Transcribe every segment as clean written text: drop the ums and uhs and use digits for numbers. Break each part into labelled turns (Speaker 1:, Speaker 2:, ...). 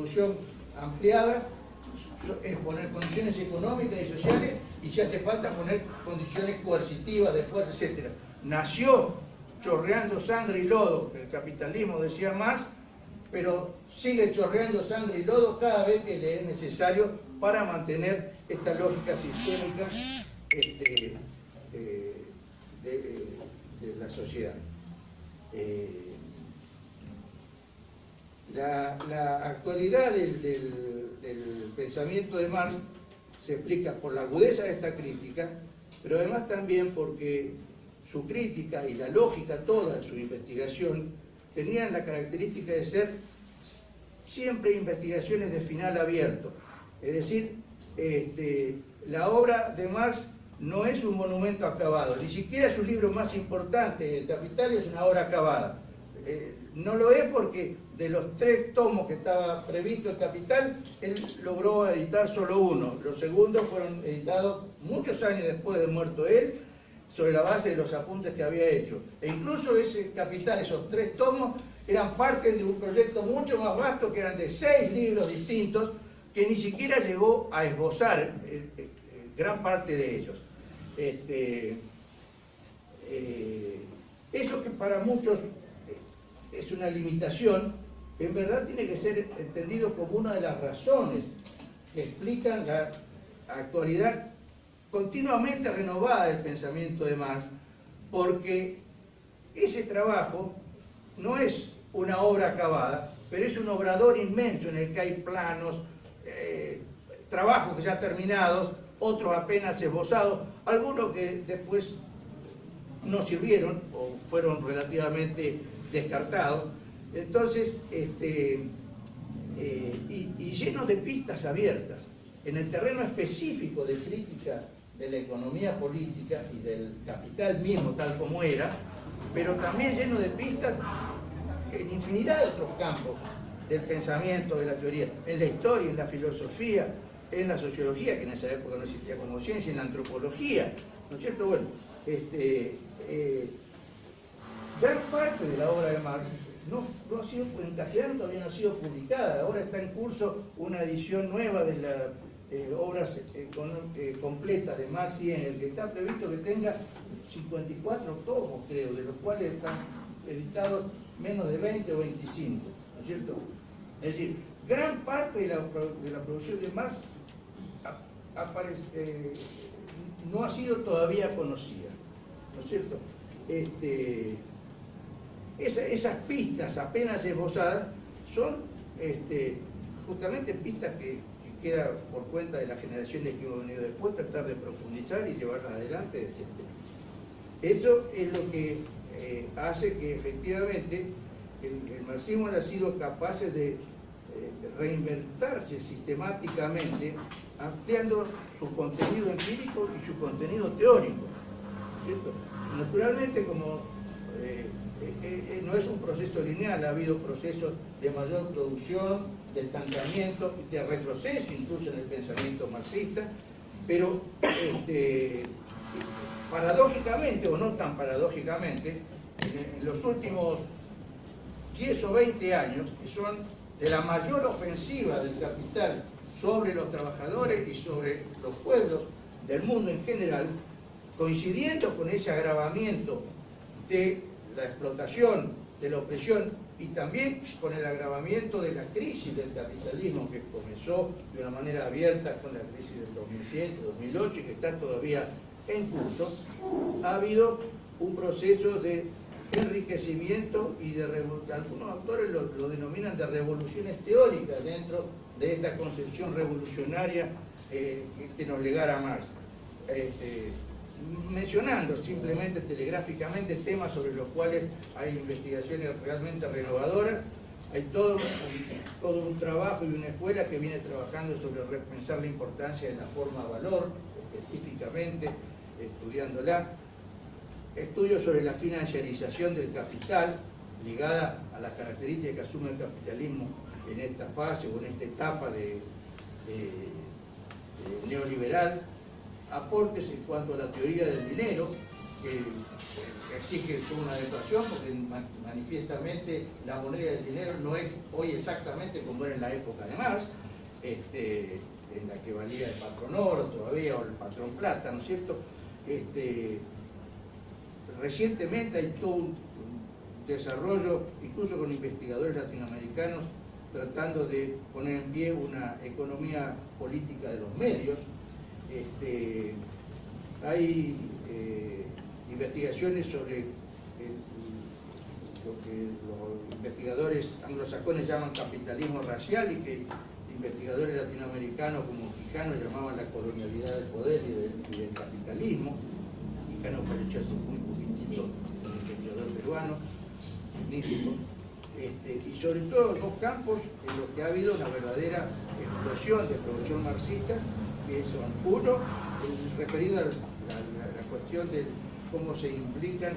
Speaker 1: producción ampliada es poner condiciones económicas y sociales, y ya hace falta poner condiciones coercitivas, de fuerza, etc. Nació chorreando sangre y lodo, el capitalismo, decía Marx, pero sigue chorreando sangre y lodo cada vez que le es necesario para mantener esta lógica sistémica de la sociedad. La actualidad del pensamiento de Marx se explica por la agudeza de esta crítica, pero además también porque su crítica y la lógica toda de su investigación tenían la característica de ser siempre investigaciones de final abierto. Es decir, la obra de Marx no es un monumento acabado, ni siquiera su libro más importante, El Capital, es una obra acabada. No lo es porque de los 3 tomos que estaba previsto El Capital, él logró editar solo uno. Los segundos fueron editados muchos años después de muerto él, sobre la base de los apuntes que había hecho. E incluso ese Capital, esos 3 tomos, eran parte de un proyecto mucho más vasto, que eran de 6 libros distintos, que ni siquiera llegó a esbozar gran parte de ellos. Eso que para muchos es una limitación, en verdad tiene que ser entendido como una de las razones que explican la actualidad continuamente renovada del pensamiento de Marx, porque ese trabajo no es una obra acabada, pero es un obrador inmenso en el que hay planos, trabajos ya terminados, otros apenas esbozados, algunos que después no sirvieron o fueron relativamente descartados. Entonces, y lleno de pistas abiertas en el terreno específico de crítica de la economía política y del capital mismo tal como era, pero también lleno de pistas en infinidad de otros campos del pensamiento, de la teoría, en la historia, en la filosofía, en la sociología, que en esa época no existía como ciencia, en la antropología, ¿no es cierto? Bueno, gran parte de la obra de Marx no ha sido, en castellano todavía no ha sido publicada. Ahora está en curso una edición nueva de las obras completas de Marx y Engels, que está previsto que tenga 54 tomos, creo, de los cuales están editados menos de 20 o 25, ¿no es cierto? Es decir, gran parte de la producción de Marx no ha sido todavía conocida, ¿no es cierto? Esas pistas apenas esbozadas son justamente pistas que queda por cuenta de las generaciones que hemos venido después, tratar de profundizar y llevarlas adelante, etc. Eso es lo que hace que efectivamente el marxismo haya sido capaz de reinventarse sistemáticamente, ampliando su contenido empírico y su contenido teórico, ¿cierto? Naturalmente, como no es un proceso lineal, ha habido procesos de mayor producción, de estancamiento, de retroceso incluso en el pensamiento marxista, pero paradójicamente, o no tan paradójicamente, en los últimos 10 o 20 años, que son de la mayor ofensiva del capital sobre los trabajadores y sobre los pueblos del mundo en general, coincidiendo con ese agravamiento de la explotación, de la opresión, y también con el agravamiento de la crisis del capitalismo, que comenzó de una manera abierta con la crisis del 2007-2008 y que está todavía en curso, ha habido un proceso de enriquecimiento y de revolución. Algunos autores lo denominan de revoluciones teóricas dentro de esta concepción revolucionaria que nos legara Marx. Mencionando simplemente telegráficamente temas sobre los cuales hay investigaciones realmente renovadoras, hay todo un trabajo y una escuela que viene trabajando sobre repensar la importancia de la forma valor, específicamente estudiándola, estudios sobre la financiarización del capital, ligada a las características que asume el capitalismo en esta fase o en esta etapa de neoliberal, aportes en cuanto a la teoría del dinero, que exige toda una adecuación porque manifiestamente la moneda del dinero no es hoy exactamente como era en la época de Marx, en la que valía el patrón oro todavía o el patrón plata, ¿no es cierto? Recientemente hay todo un desarrollo, incluso con investigadores latinoamericanos, tratando de poner en pie una economía política de los medios. Hay investigaciones sobre lo que los investigadores anglosajones llaman capitalismo racial y que investigadores latinoamericanos como Quijano llamaban la colonialidad del poder y del capitalismo. Quijano falleció hace muy poquitito, un investigador peruano, magnífico. Y sobre todo en dos campos en los que ha habido una verdadera explosión de producción marxista, que son uno, referido a la cuestión de cómo se implican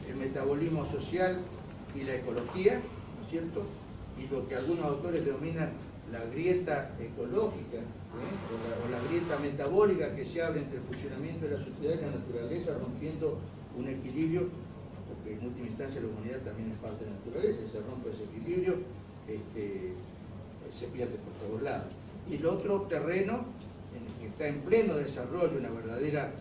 Speaker 1: el metabolismo social y la ecología, ¿no es cierto? Y lo que algunos autores denominan la grieta ecológica, o la grieta metabólica que se abre entre el funcionamiento de la sociedad y la naturaleza, rompiendo un equilibrio, porque en última instancia la humanidad también es parte de la naturaleza, y se rompe ese equilibrio, se pierde por todos lados. Y el otro terreno, en el que está en pleno desarrollo, una verdadera,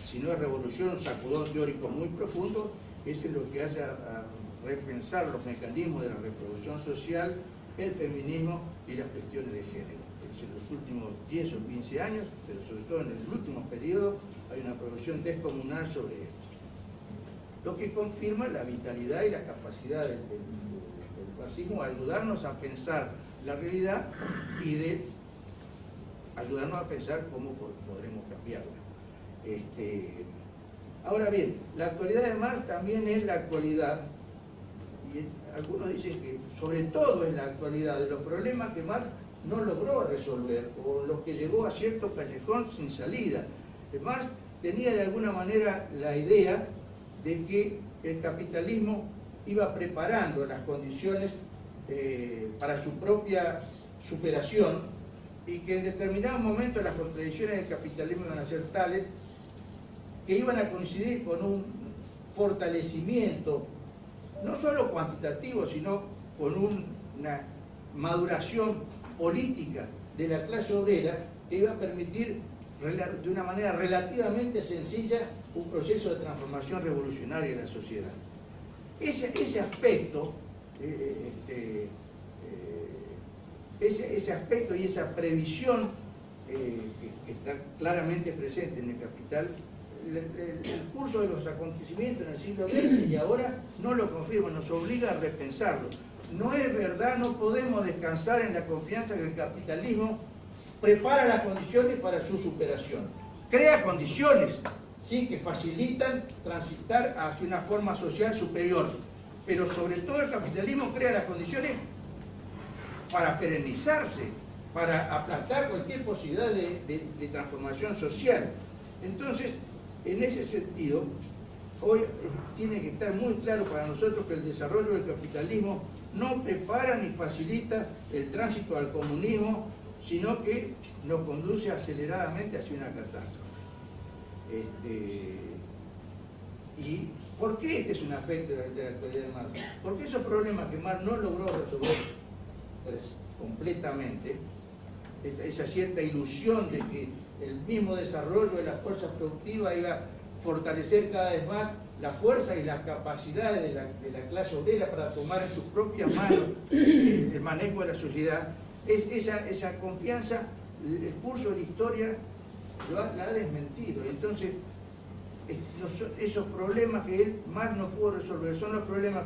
Speaker 1: si no es revolución, un sacudón teórico muy profundo, es en lo que hace a repensar los mecanismos de la reproducción social, el feminismo y las cuestiones de género. En los últimos 10 o 15 años, pero sobre todo en el último periodo, hay una producción descomunal sobre esto. Lo que confirma la vitalidad y la capacidad del marxismo a ayudarnos a pensar la realidad y de ayudarnos a pensar cómo podremos cambiarla. Ahora bien, la actualidad de Marx también es la actualidad, y algunos dicen que sobre todo es la actualidad de los problemas que Marx no logró resolver, o los que llegó a cierto callejón sin salida. Marx tenía de alguna manera la idea de que el capitalismo iba preparando las condiciones para su propia superación y que en determinados momentos las contradicciones del capitalismo iban a ser tales que iban a coincidir con un fortalecimiento no solo cuantitativo, sino con una maduración política de la clase obrera que iba a permitir de una manera relativamente sencilla un proceso de transformación revolucionaria de la sociedad. Ese aspecto, ese aspecto y esa previsión que está claramente presente en el Capital, el curso de los acontecimientos en el siglo XX y ahora no lo confirma, nos obliga a repensarlo. No es verdad, no podemos descansar en la confianza que el capitalismo prepara las condiciones para su superación. Crea condiciones, ¿sí?, que facilitan transitar hacia una forma social superior. Pero sobre todo el capitalismo crea las condiciones para perennizarse, para aplastar cualquier posibilidad de transformación social. Entonces, en ese sentido, hoy tiene que estar muy claro para nosotros que el desarrollo del capitalismo no prepara ni facilita el tránsito al comunismo, sino que nos conduce aceleradamente hacia una catástrofe. ¿Y por qué este es un aspecto de la actualidad de Marx? Porque esos problemas que Marx no logró resolver completamente, esa cierta ilusión de que el mismo desarrollo de las fuerzas productivas iba a fortalecer cada vez más la fuerza y las capacidades de la clase obrera para tomar en sus propias manos el manejo de la sociedad, esa confianza, el curso de la historia la ha desmentido. Entonces, esos problemas que él más no pudo resolver son los problemas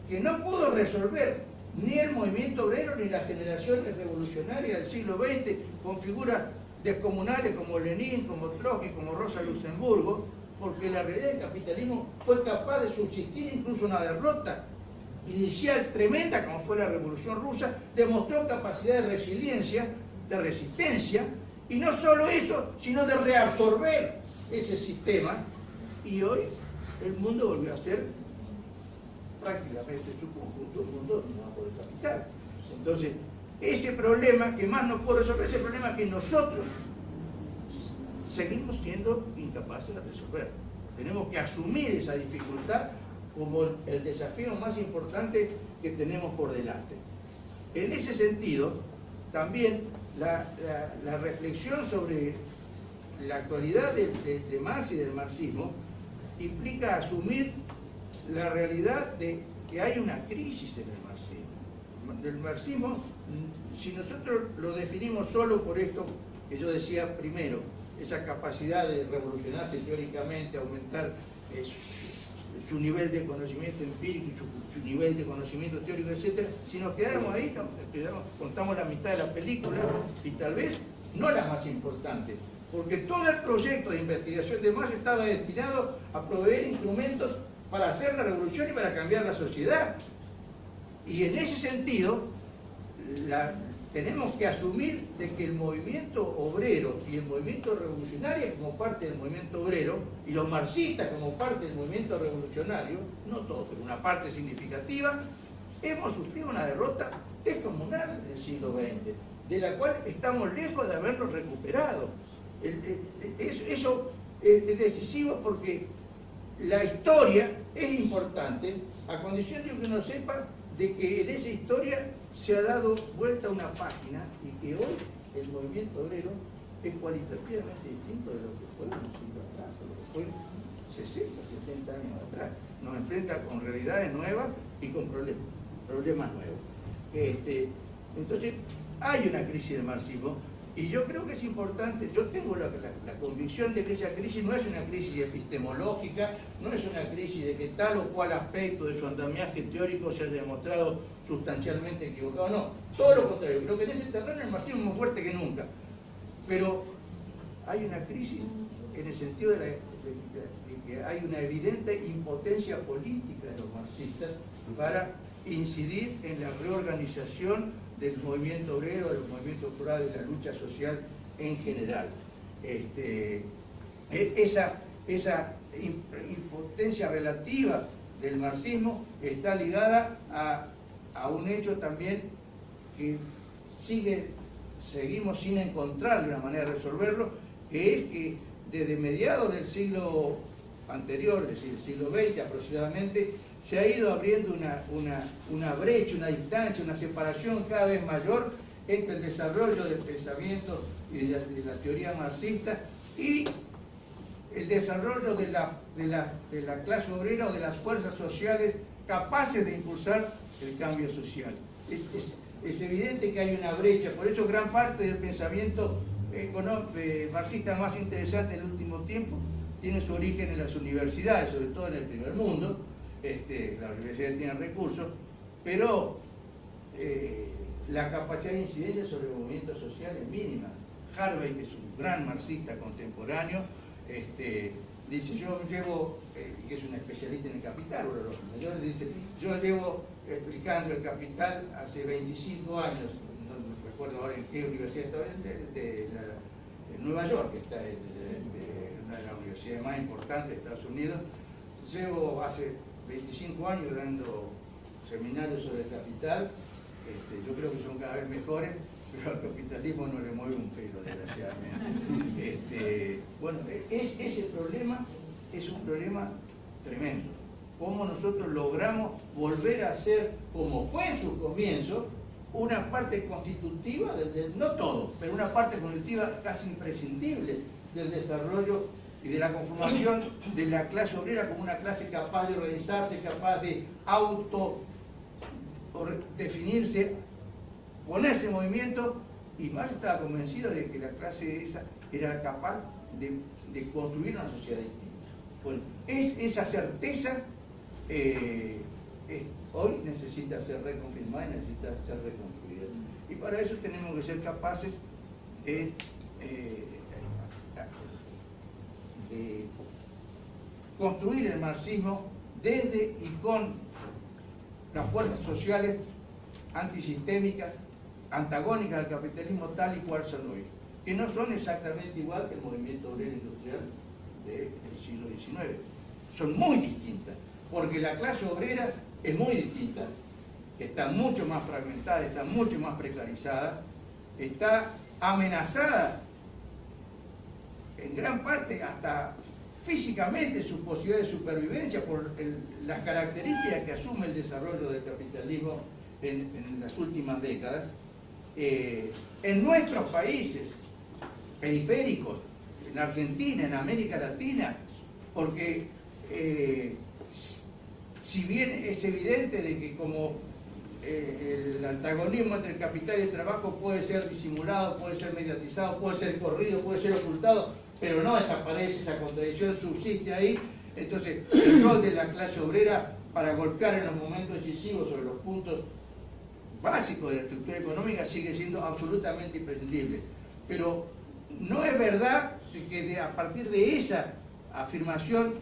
Speaker 1: que no pudo resolver ni el movimiento obrero ni las generaciones revolucionarias del siglo XX, con figuras descomunales como Lenin, como Trotsky, como Rosa Luxemburgo, porque la realidad del capitalismo fue capaz de subsistir incluso una derrota inicial tremenda como fue la Revolución Rusa, demostró capacidad de resiliencia, de resistencia, y no solo eso, sino de reabsorber ese sistema, y hoy el mundo volvió a ser prácticamente su conjunto, el mundo dominado por el capital. Entonces, ese problema que más no puede resolver, ese problema que nosotros seguimos siendo incapaces de resolver. Tenemos que asumir esa dificultad como el desafío más importante que tenemos por delante. En ese sentido, también la reflexión sobre la actualidad de Marx y del marxismo implica asumir la realidad de que hay una crisis en el marxismo. El marxismo, si nosotros lo definimos solo por esto que yo decía primero, esa capacidad de revolucionarse teóricamente, aumentar su nivel de conocimiento empírico y su nivel de conocimiento teórico, etc. Si nos quedáramos ahí, contamos la mitad de la película y tal vez no la más importante, porque todo el proyecto de investigación de Marx estaba destinado a proveer instrumentos para hacer la revolución y para cambiar la sociedad. Y en ese sentido, tenemos que asumir de que el movimiento obrero y el movimiento revolucionario como parte del movimiento obrero y los marxistas como parte del movimiento revolucionario, no todos, pero una parte significativa, hemos sufrido una derrota descomunal en el siglo XX, de la cual estamos lejos de habernos recuperado. Eso es decisivo porque la historia es importante a condición de que uno sepa de que en esa historia se ha dado vuelta una página y que hoy el movimiento obrero es cualitativamente distinto de lo que fue un siglo atrás, o lo que fue 60, 70 años atrás. Nos enfrenta con realidades nuevas y con problemas nuevos. Entonces, hay una crisis del marxismo y yo creo que es importante, yo tengo la convicción de que esa crisis no es una crisis epistemológica, no es una crisis de que tal o cual aspecto de su andamiaje teórico se haya demostrado sustancialmente equivocado, no, todo lo contrario, creo que en ese terreno el marxismo es más fuerte que nunca, pero hay una crisis en el sentido de que hay una evidente impotencia política de los marxistas para incidir en la reorganización del movimiento obrero, del movimiento plural, de la lucha social en general. Esa impotencia relativa del marxismo está ligada a un hecho también que seguimos sin encontrar una manera de resolverlo, que es que desde mediados del siglo anterior, es decir, el siglo XX aproximadamente, se ha ido abriendo una brecha, una distancia, una separación cada vez mayor entre el desarrollo del pensamiento y de la teoría marxista y el desarrollo de la clase obrera o de las fuerzas sociales capaces de impulsar el cambio social. Es evidente que hay una brecha, por eso gran parte del pensamiento marxista más interesante en el último tiempo tiene su origen en las universidades, sobre todo en el primer mundo. Las universidades tienen recursos, pero la capacidad de incidencia sobre el movimiento social es mínima. Harvey, que es un gran marxista contemporáneo, dice, yo llevo, que es un especialista en el Capital, uno de los mayores, dice, yo llevo explicando el Capital hace 25 años, no recuerdo ahora en qué universidad estaba, en Nueva York, que está una de las universidades más importantes de Estados Unidos. Llevo hace 25 años dando seminarios sobre el capital, yo creo que son cada vez mejores, pero al capitalismo no le mueve un pelo, desgraciadamente. Bueno, ese problema es un problema tremendo. Cómo nosotros logramos volver a ser, como fue en sus comienzos, una parte constitutiva, no todo, pero una parte constitutiva casi imprescindible del desarrollo y de la conformación de la clase obrera como una clase capaz de organizarse, capaz de autodefinirse, ponerse en movimiento, y Marx estaba convencido de que la clase esa era capaz de construir una sociedad distinta. Bueno, esa certeza hoy necesita ser reconfirmada y necesita ser reconstruida. Y para eso tenemos que ser capaces de construir el marxismo desde y con las fuerzas sociales antisistémicas, antagónicas al capitalismo tal y cual son hoy, que no son exactamente igual que el movimiento obrero industrial del siglo XIX. Son muy distintas, porque la clase obrera es muy distinta, está mucho más fragmentada, está mucho más precarizada, está amenazada en gran parte hasta físicamente sus posibilidades de supervivencia por las características que asume el desarrollo del capitalismo en las últimas décadas. En nuestros países periféricos, en Argentina, en América Latina, porque si bien es evidente de que como el antagonismo entre el capital y el trabajo puede ser disimulado, puede ser mediatizado, puede ser corrido, puede ser ocultado, pero no desaparece, esa contradicción subsiste ahí. Entonces el rol de la clase obrera para golpear en los momentos decisivos sobre los puntos básicos de la estructura económica sigue siendo absolutamente imprescindible. Pero no es verdad que a partir de esa afirmación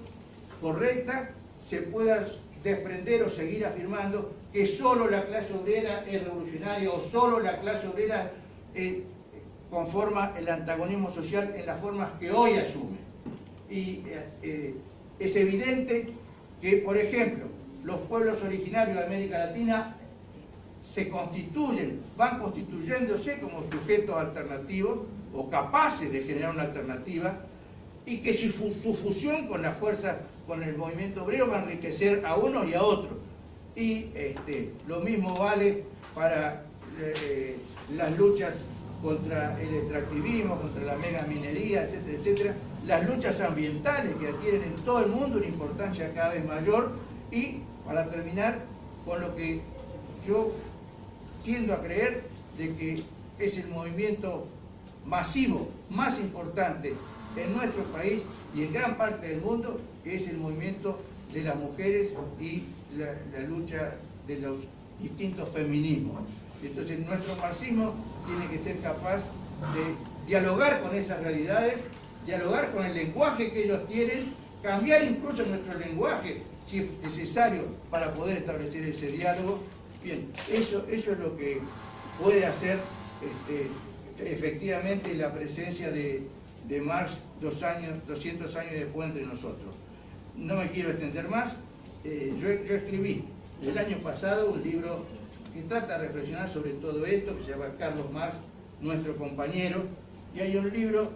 Speaker 1: correcta se pueda desprender o seguir afirmando que solo la clase obrera es revolucionaria o solo la clase obrera conforma el antagonismo social en las formas que hoy asume. Y es evidente que, por ejemplo, los pueblos originarios de América Latina se constituyen, van constituyéndose como sujetos alternativos o capaces de generar una alternativa, y que su fusión con la fuerza, con el movimiento obrero, va a enriquecer a unos y a otros. Y lo mismo vale para las luchas contra el extractivismo, contra la megaminería, etcétera, etcétera, las luchas ambientales que adquieren en todo el mundo una importancia cada vez mayor. Y para terminar con lo que yo tiendo a creer de que es el movimiento masivo más importante en nuestro país y en gran parte del mundo, que es el movimiento de las mujeres y la lucha de los distintos feminismos. Entonces nuestro marxismo tiene que ser capaz de dialogar con esas realidades, dialogar con el lenguaje que ellos tienen, cambiar incluso nuestro lenguaje si es necesario para poder establecer ese diálogo. Bien, eso es lo que puede hacer efectivamente la presencia de Marx 200 años después entre nosotros. No me quiero extender más. Yo escribí el año pasado un libro que trata de reflexionar sobre todo esto, que se llama Carlos Marx, nuestro compañero, y hay un libro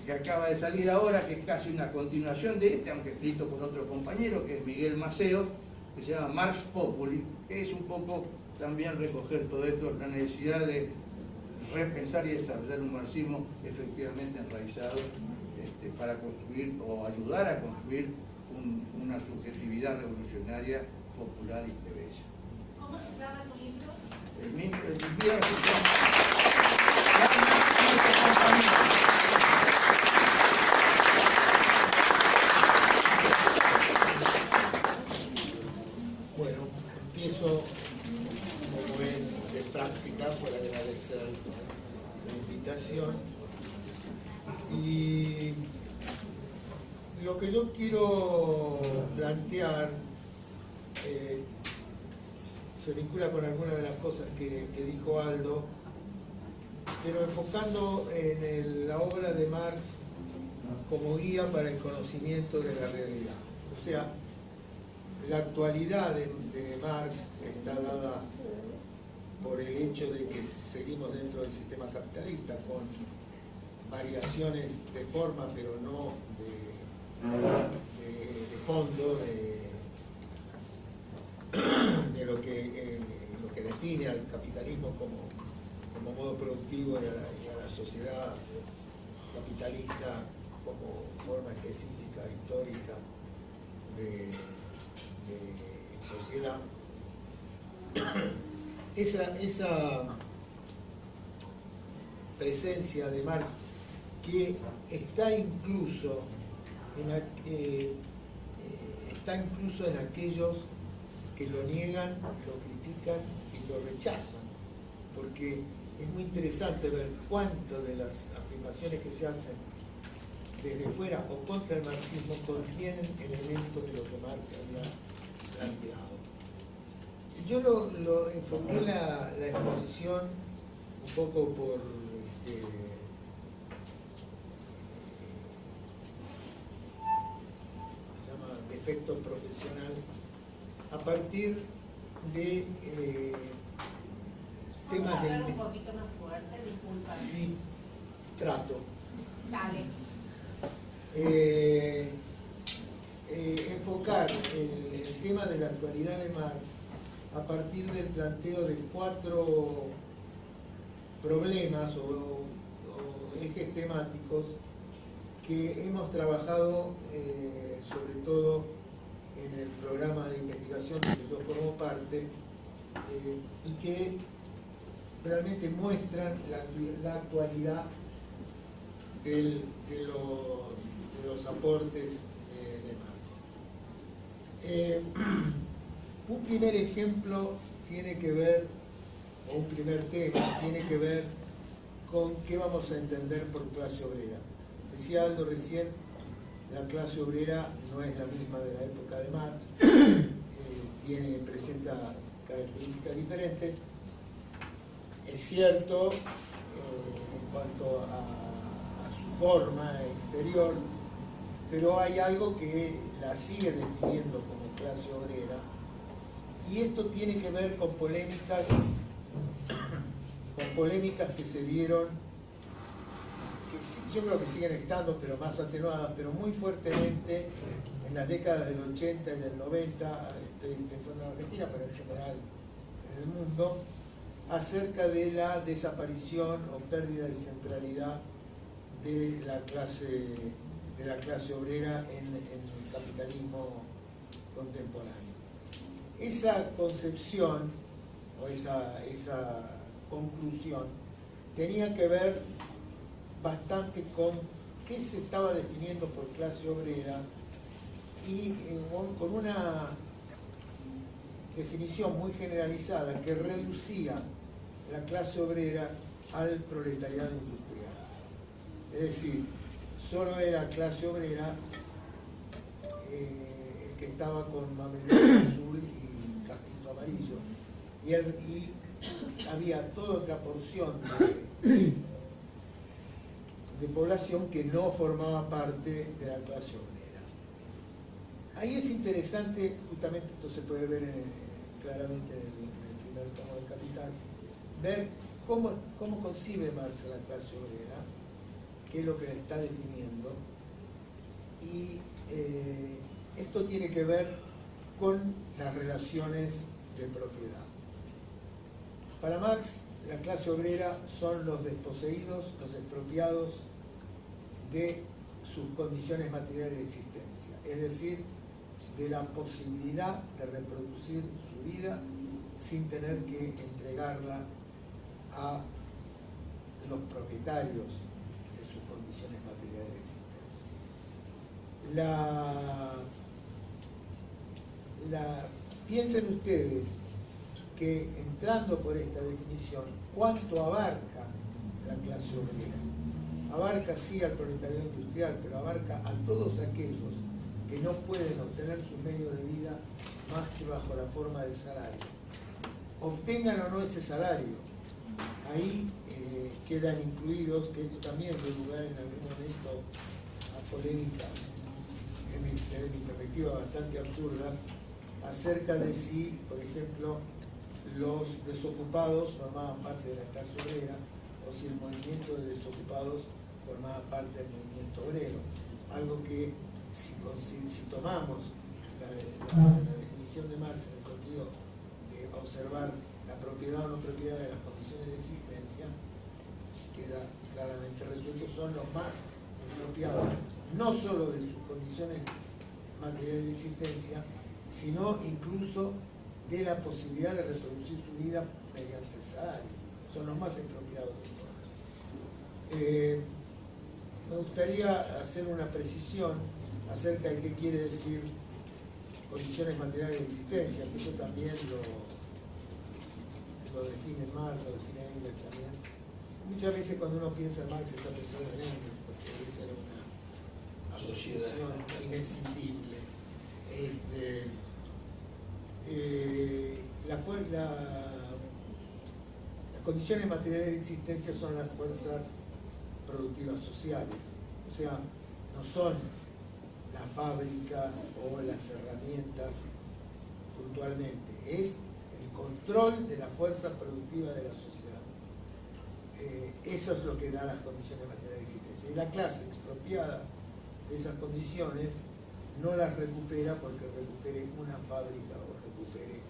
Speaker 1: que acaba de salir ahora, que es casi una continuación de este, aunque escrito por otro compañero, que es Miguel Maceo, que se llama Marx Populi, que es un poco también recoger todo esto, la necesidad de repensar y desarrollar un marxismo efectivamente enraizado para construir o ayudar a construir una subjetividad revolucionaria, popular y plebeya.
Speaker 2: ¿Cómo se llama tu libro?
Speaker 1: El libro se llama
Speaker 3: Bueno, empiezo como es de práctica por agradecer la invitación. Y lo que yo quiero plantear se vincula con algunas de las cosas que dijo Aldo, pero enfocando en la obra de Marx como guía para el conocimiento de la realidad. O sea, la actualidad de Marx está dada por el hecho de que seguimos dentro del sistema capitalista con variaciones de forma, pero no de fondo, de lo que define al capitalismo como modo productivo y a la sociedad capitalista como forma específica, histórica de sociedad. Esa presencia de Marx, que está incluso en aquellos que lo niegan, lo critican y lo rechazan, porque es muy interesante ver cuánto de las afirmaciones que se hacen desde fuera o contra el marxismo contienen elementos de lo que Marx había planteado. Yo lo enfoqué la exposición un poco por se llama defecto profesional, a partir de temas
Speaker 2: del... un poquito más fuerte, disculpa.
Speaker 3: Sí, trato.
Speaker 2: Dale.
Speaker 3: enfocar el tema de la actualidad de Marx a partir del planteo de 4 problemas o ejes temáticos que hemos trabajado sobre todo en el programa de investigación del que yo formo parte y que realmente muestran la actualidad de los aportes de Marx. Un primer ejemplo tiene que ver, o un primer tema tiene que ver con qué vamos a entender por clase obrera. Decía Aldo recién, la clase obrera no es la misma de la época de Marx, presenta características diferentes. Es cierto en cuanto a su forma exterior, pero hay algo que la sigue definiendo como clase obrera, y esto tiene que ver con polémicas que se dieron, que yo creo que siguen estando, pero más atenuadas, pero muy fuertemente en las décadas del 80 y del 90, estoy pensando en Argentina, pero en general en el mundo, acerca de la desaparición o pérdida de centralidad de la clase obrera en el capitalismo contemporáneo. Esa concepción o esa conclusión tenía que ver bastante con qué se estaba definiendo por clase obrera y con una definición muy generalizada que reducía la clase obrera al proletariado industrial. Es decir, solo era clase obrera el que estaba con mameluco azul y casquito amarillo. Y había toda otra porción de población que no formaba parte de la clase obrera. Ahí es interesante, justamente esto se puede ver claramente en el primer tomo del Capital, ver cómo concibe Marx la clase obrera, qué es lo que está definiendo, y esto tiene que ver con las relaciones de propiedad. Para Marx, la clase obrera son los desposeídos, los expropiados de sus condiciones materiales de existencia, es decir, de la posibilidad de reproducir su vida sin tener que entregarla a los propietarios de sus condiciones materiales de existencia. Piensen ustedes que, entrando por esta definición, ¿cuánto abarca la clase obrera? Abarca sí al proletariado industrial, pero abarca a todos aquellos que no pueden obtener sus medios de vida más que bajo la forma del salario. Obtengan o no ese salario, ahí quedan incluidos, que esto también dio lugar en algún momento a polémicas, desde mi perspectiva bastante absurdas, acerca de si, por ejemplo, los desocupados formaban parte de la clase obrera o si el movimiento de desocupados formaba parte del movimiento obrero. Algo que, si tomamos la definición de Marx en el sentido de observar la propiedad o no propiedad de las condiciones de existencia, queda claramente resuelto. Son los más expropiados, no solo de sus condiciones materiales de existencia, sino incluso de la posibilidad de reproducir su vida mediante el salario. Son los más expropiados de todos. Me gustaría hacer una precisión acerca de qué quiere decir condiciones materiales de existencia, que eso también lo define Marx, lo define Engels también. Muchas veces cuando uno piensa en Marx está pensando en Engels, porque esa era una asociación inescindible. Las condiciones materiales de existencia son las fuerzas productivas sociales, o sea, no son la fábrica o las herramientas puntualmente, es el control de la fuerza productiva de la sociedad. Eso es lo que da las condiciones materiales de existencia. Y la clase expropiada de esas condiciones no las recupera porque recupere una fábrica o recupere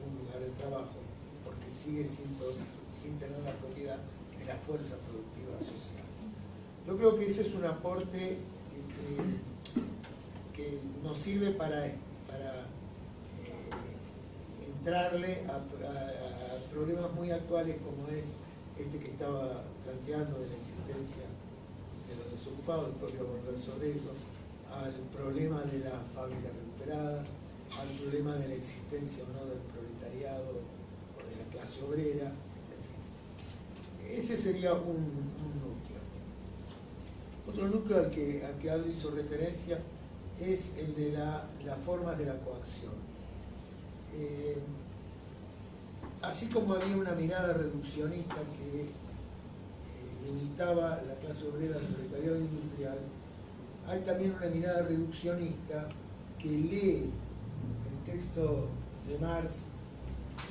Speaker 3: un lugar de trabajo, porque sigue sin tener la propiedad de la fuerza productiva social. Yo creo que ese es un aporte que nos sirve para entrarle a problemas muy actuales como es este que estaba planteando de la existencia de los desocupados, después voy a volver sobre eso, al problema de las fábricas recuperadas, al problema de la existencia o no del proletariado o de la clase obrera, en fin. Ese sería un núcleo. Otro núcleo al que Aldo hizo referencia es el de las formas de la coacción. Así como había una mirada reduccionista que limitaba la clase obrera del proletariado industrial, hay también una mirada reduccionista que lee el texto de Marx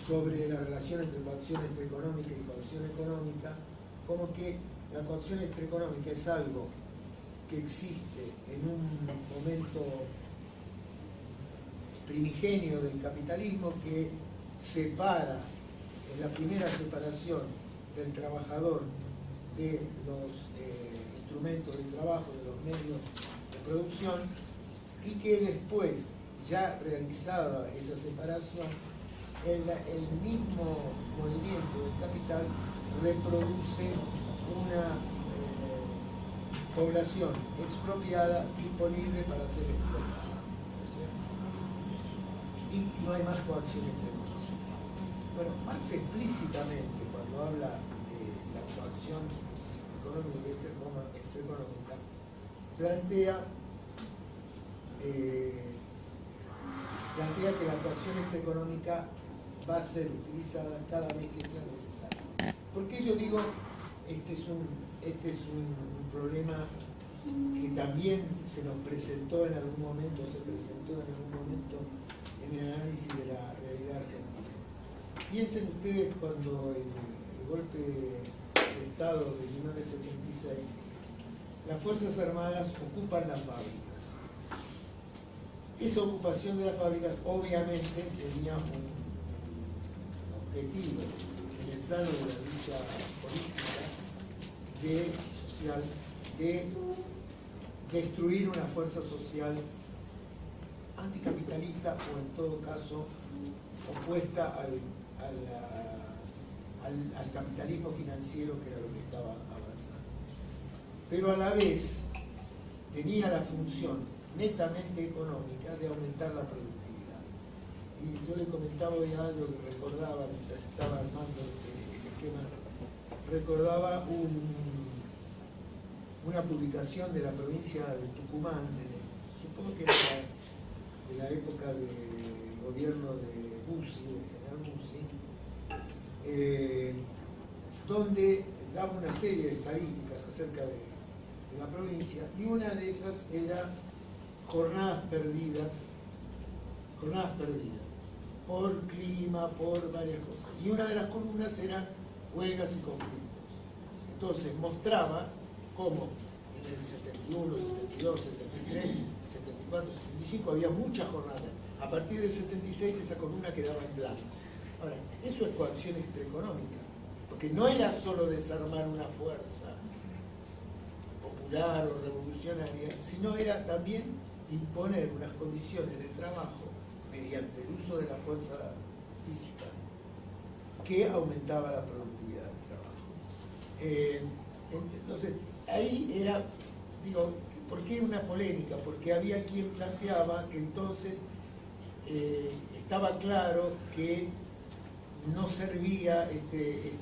Speaker 3: sobre la relación entre coacción extraeconómica y coacción económica, como que la coacción extraeconómica es algo que existe en un momento primigenio del capitalismo que separa, en la primera separación del trabajador de los instrumentos de trabajo, de los medios de producción, y que después, ya realizada esa separación, el mismo movimiento del capital reproduce una población expropiada disponible para ser explotada. Y no hay más coacción económica. Bueno, Marx explícitamente, cuando habla de la coacción económica y extraeconómica, plantea que la coacción extraeconómica va a ser utilizada cada vez que sea necesario. ¿Por qué yo digo este es un problema que también se nos presentó en algún momento, en el análisis de la realidad argentina? Piensen ustedes cuando el golpe de Estado de 1976, las Fuerzas Armadas ocupan las fábricas. Esa ocupación de las fábricas obviamente tenía un objetivo en el plano de la lucha política, social, de destruir una fuerza social anticapitalista o en todo caso opuesta al capitalismo financiero, que era lo que estaba avanzando. Pero a la vez tenía la función netamente económica de aumentar la productividad. Y yo le comentaba hoy algo que recordaba mientras estaba armando el esquema, recordaba una publicación de la provincia de Tucumán, supongo que era de la época del gobierno de Bussi, del general Bussi, donde daba una serie de estadísticas acerca de la provincia, y una de esas era jornadas perdidas por clima, por varias cosas. Y una de las columnas era huelgas y conflictos. Entonces mostraba cómo en el 71, 72, 73, 74, 75 había muchas jornadas. A partir del 76 esa columna quedaba en blanco. Ahora, eso es coacción extraeconómica, porque no era solo desarmar una fuerza popular o revolucionaria, sino era también imponer unas condiciones de trabajo mediante el uso de la fuerza física que aumentaba la productividad del trabajo. Entonces, ahí era, digo, ¿por qué una polémica? Porque había quien planteaba que entonces estaba claro que no servía este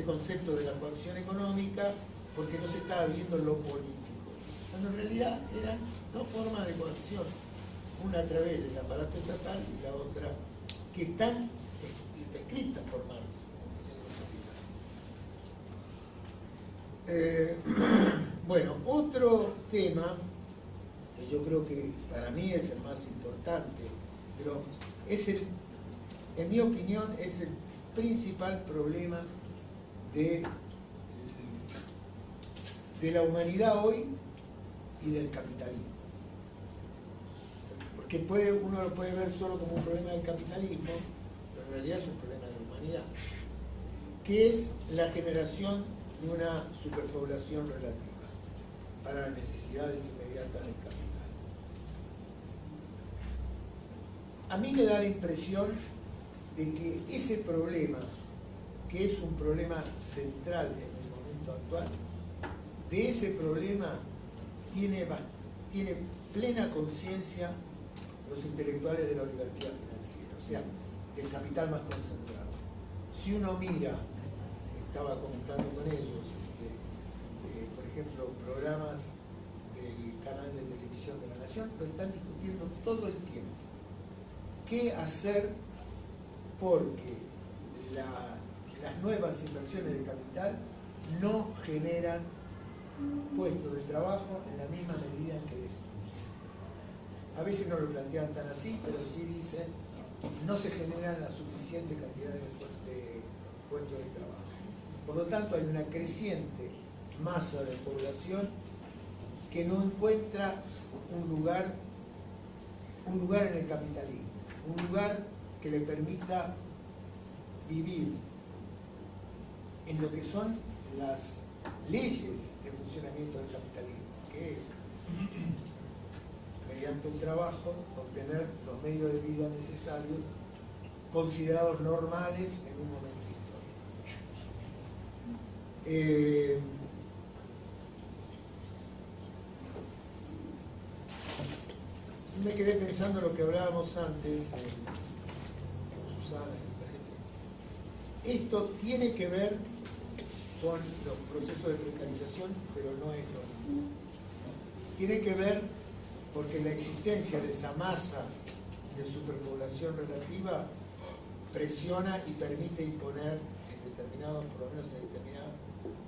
Speaker 3: concepto de la coacción económica porque no se estaba viendo lo político. Cuando en realidad eran dos formas de coacción, una a través del aparato estatal y la otra que están descritas por Marx. Bueno, otro tema que yo creo que para mí es el más importante, pero en mi opinión es el principal problema de la humanidad hoy y del capitalismo. Porque uno lo puede ver solo como un problema del capitalismo, pero en realidad es un problema de la humanidad, que es la generación de una superpoblación relativa para las necesidades inmediatas del capital. A mí me da la impresión de que ese problema, que es un problema central en el momento actual, de ese problema tiene plena conciencia los intelectuales de la oligarquía financiera, o sea, del capital más concentrado. Si uno mira, estaba comentando con ellos, por ejemplo, programas del canal de televisión de la Nación, lo están discutiendo todo el tiempo. ¿Qué hacer porque las nuevas inversiones de capital no generan puestos de trabajo en la misma medida en que destruyen? A veces no lo plantean tan así, pero sí dicen no se generan la suficiente cantidad de puestos de trabajo. Por lo tanto, hay una creciente masa de población que no encuentra un lugar en el capitalismo, un lugar que le permita vivir en lo que son las leyes de funcionamiento del capitalismo, que es, mediante un trabajo, obtener los medios de vida necesarios, considerados normales en un momento histórico. Me quedé pensando en lo que hablábamos antes con Susana. Esto tiene que ver con los procesos de precarización, pero no es lo mismo. Tiene que ver porque la existencia de esa masa de superpoblación relativa presiona y permite imponer en determinados, por lo menos en determinados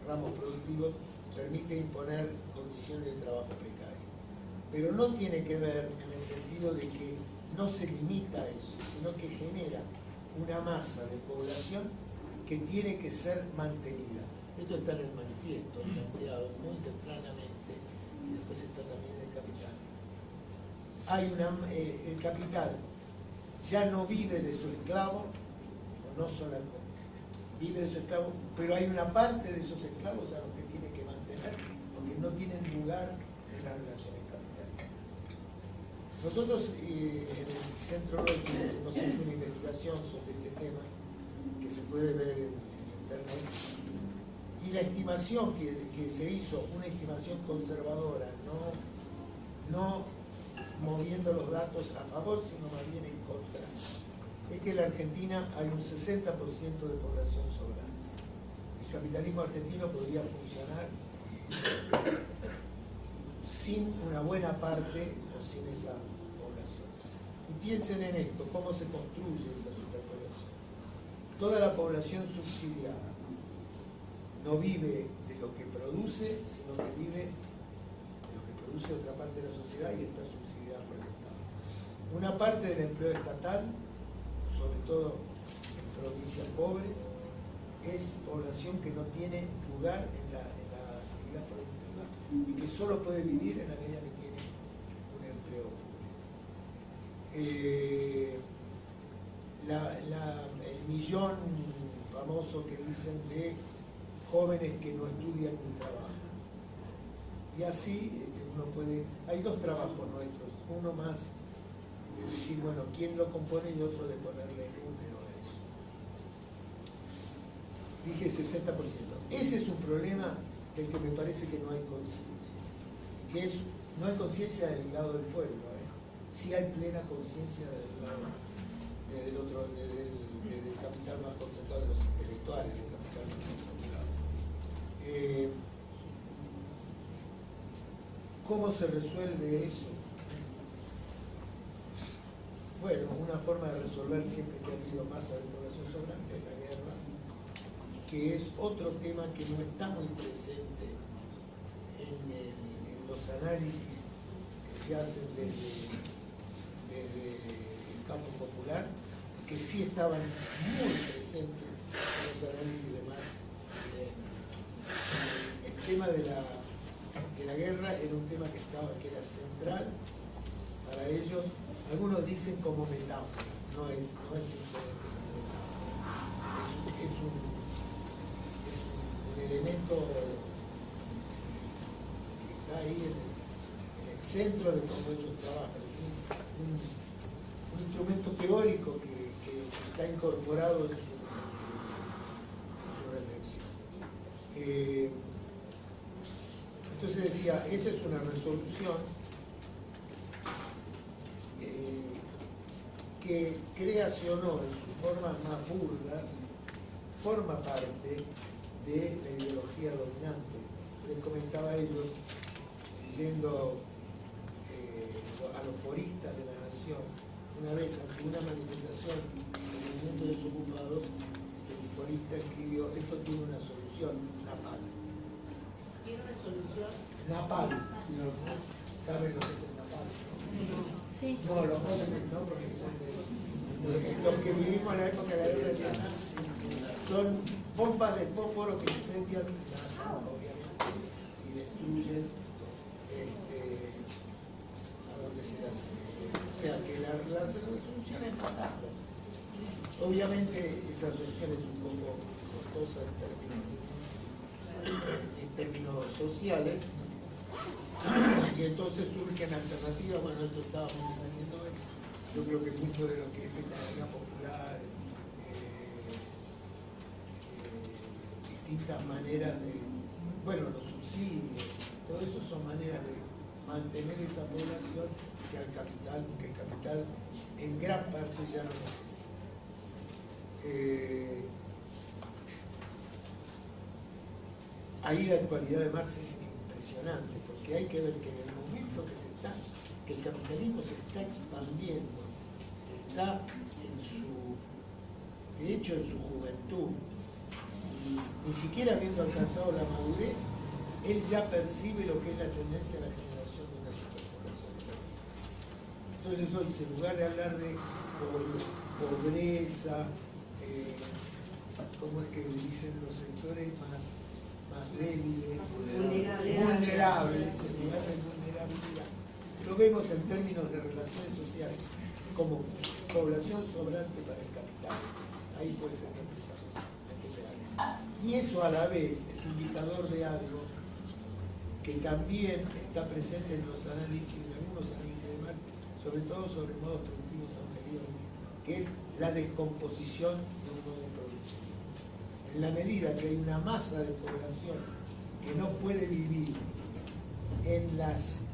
Speaker 3: ramos productivos, permite imponer condiciones de trabajo precario. Pero no tiene que ver en el sentido de que no se limita a eso, sino que genera una masa de población que tiene que ser mantenida. Esto está en el manifiesto, planteado muy tempranamente, y después está también en el capital. El capital ya no vive de su esclavo, o no solamente vive de su esclavo, pero hay una parte de esos esclavos a los que tiene que mantener, porque no tienen lugar en las relaciones capitalistas. Nosotros en el Centro hemos hecho una investigación sobre este tema, que se puede ver en internet, y la estimación que se hizo, una estimación conservadora, no moviendo los datos a favor, sino más bien en contra, es que en la Argentina hay un 60% de población sobrante. El capitalismo argentino podría funcionar sin una buena parte o sin esa población. Y piensen en esto, cómo se construye esa superpoblación. Toda la población subsidiada no vive de lo que produce, sino que vive de lo que produce otra parte de la sociedad y está subsidiada por el Estado. Una parte del empleo estatal, sobre todo en provincias pobres, es población que no tiene lugar en la actividad productiva y que solo puede vivir en la medida que tiene un empleo público. El millón famoso que dicen de jóvenes que no estudian ni trabajan. Y así uno puede... Hay dos trabajos nuestros, uno más de decir, bueno, quién lo compone y otro de ponerle número a eso. Dije 60%. Ese es un problema del que me parece que no hay conciencia. Que no hay conciencia del lado del pueblo, sí hay plena conciencia del lado del capital más concentrado, de los intelectuales, del capital más concentrado. ¿Cómo se resuelve eso? Bueno, una forma de resolver siempre que ha habido masa de población sobrante es la guerra, que es otro tema que no está muy presente en los análisis que se hacen desde el campo popular, que sí estaban muy presentes en los análisis de Marx. El tema de la guerra era un tema que era central para ellos algunos dicen como metáfora, no es simplemente como metáfora, es un elemento que está ahí en el centro de cómo ellos trabajan, es un instrumento teórico que está incorporado en su reflexión. Entonces decía, esa es una resolución que, créase o no, en sus formas más burdas, forma parte de la ideología dominante. Les comentaba a ellos, leyendo a los foristas de la Nación, una vez ante una manifestación del movimiento de desocupados, el forista escribió, esto tiene una solución, napal.
Speaker 2: ¿Tiene una solución?
Speaker 3: Napal. ¿Saben lo que es el napal?
Speaker 2: Sí.
Speaker 3: No, los jóvenes no, porque son los que vivimos en la época de la guerra de Vietnam, son bombas de fósforo que incendian la nada, obviamente, y destruyen a donde se las... O sea, que la resolución es matando. Obviamente esa solución es un poco costosa en términos sociales, y entonces surgen alternativas. Bueno, esto estábamos entendiendo hoy. Yo creo que mucho de lo que es economía popular, distintas maneras de, bueno, los subsidios, todo eso son maneras de mantener esa población que el capital en gran parte ya no necesita. Ahí la actualidad de Marx es impresionante, porque hay que ver que en el momento que el capitalismo se está expandiendo, está de hecho en su juventud, y ni siquiera habiendo alcanzado la madurez, él ya percibe lo que es la tendencia a la generación de una superpoblación. Entonces hoy, en lugar de hablar de pobreza, ¿cómo es que dicen los sectores más débiles? Vulnerables, en lugar de vulnerabilidad. Lo vemos en términos de relaciones sociales, como población sobrante para el capital. Ahí puede ser que empezamos a entender algo. Y eso a la vez es indicador de algo que también está presente en los análisis, en algunos análisis de Marx, sobre todo sobre modos productivos anteriores, que es la descomposición de un modo productivo. En la medida que hay una masa de población que no puede vivir en las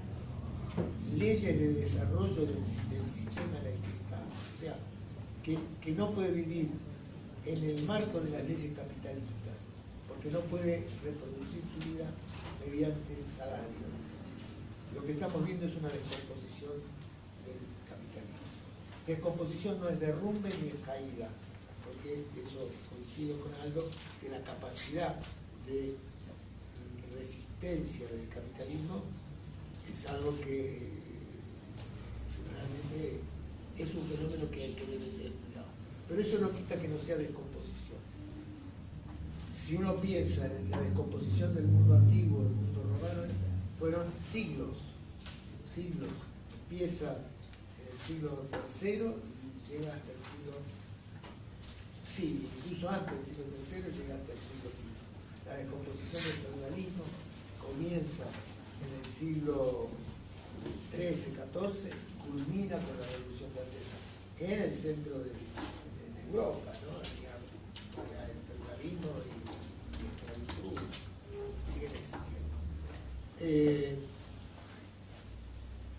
Speaker 3: leyes de desarrollo del sistema en el que está, o sea, que no puede vivir en el marco de las leyes capitalistas, porque no puede reproducir su vida mediante el salario. Lo que estamos viendo es una descomposición del capitalismo. Descomposición no es derrumbe ni es caída, porque eso coincide con algo, que la capacidad de resistencia del capitalismo es algo que realmente es un fenómeno que debe ser estudiado. Pero eso no quita que no sea descomposición. Si uno piensa en la descomposición del mundo antiguo, del mundo romano, fueron siglos. Empieza en el siglo III y llega hasta el siglo... Sí, incluso antes del siglo III llega hasta el siglo V. La descomposición del feudalismo comienza en el siglo XIII, XIV, culmina con la Revolución Francesa, en el centro de Europa, ¿no? El feudalismo y la esclavitud siguen existiendo.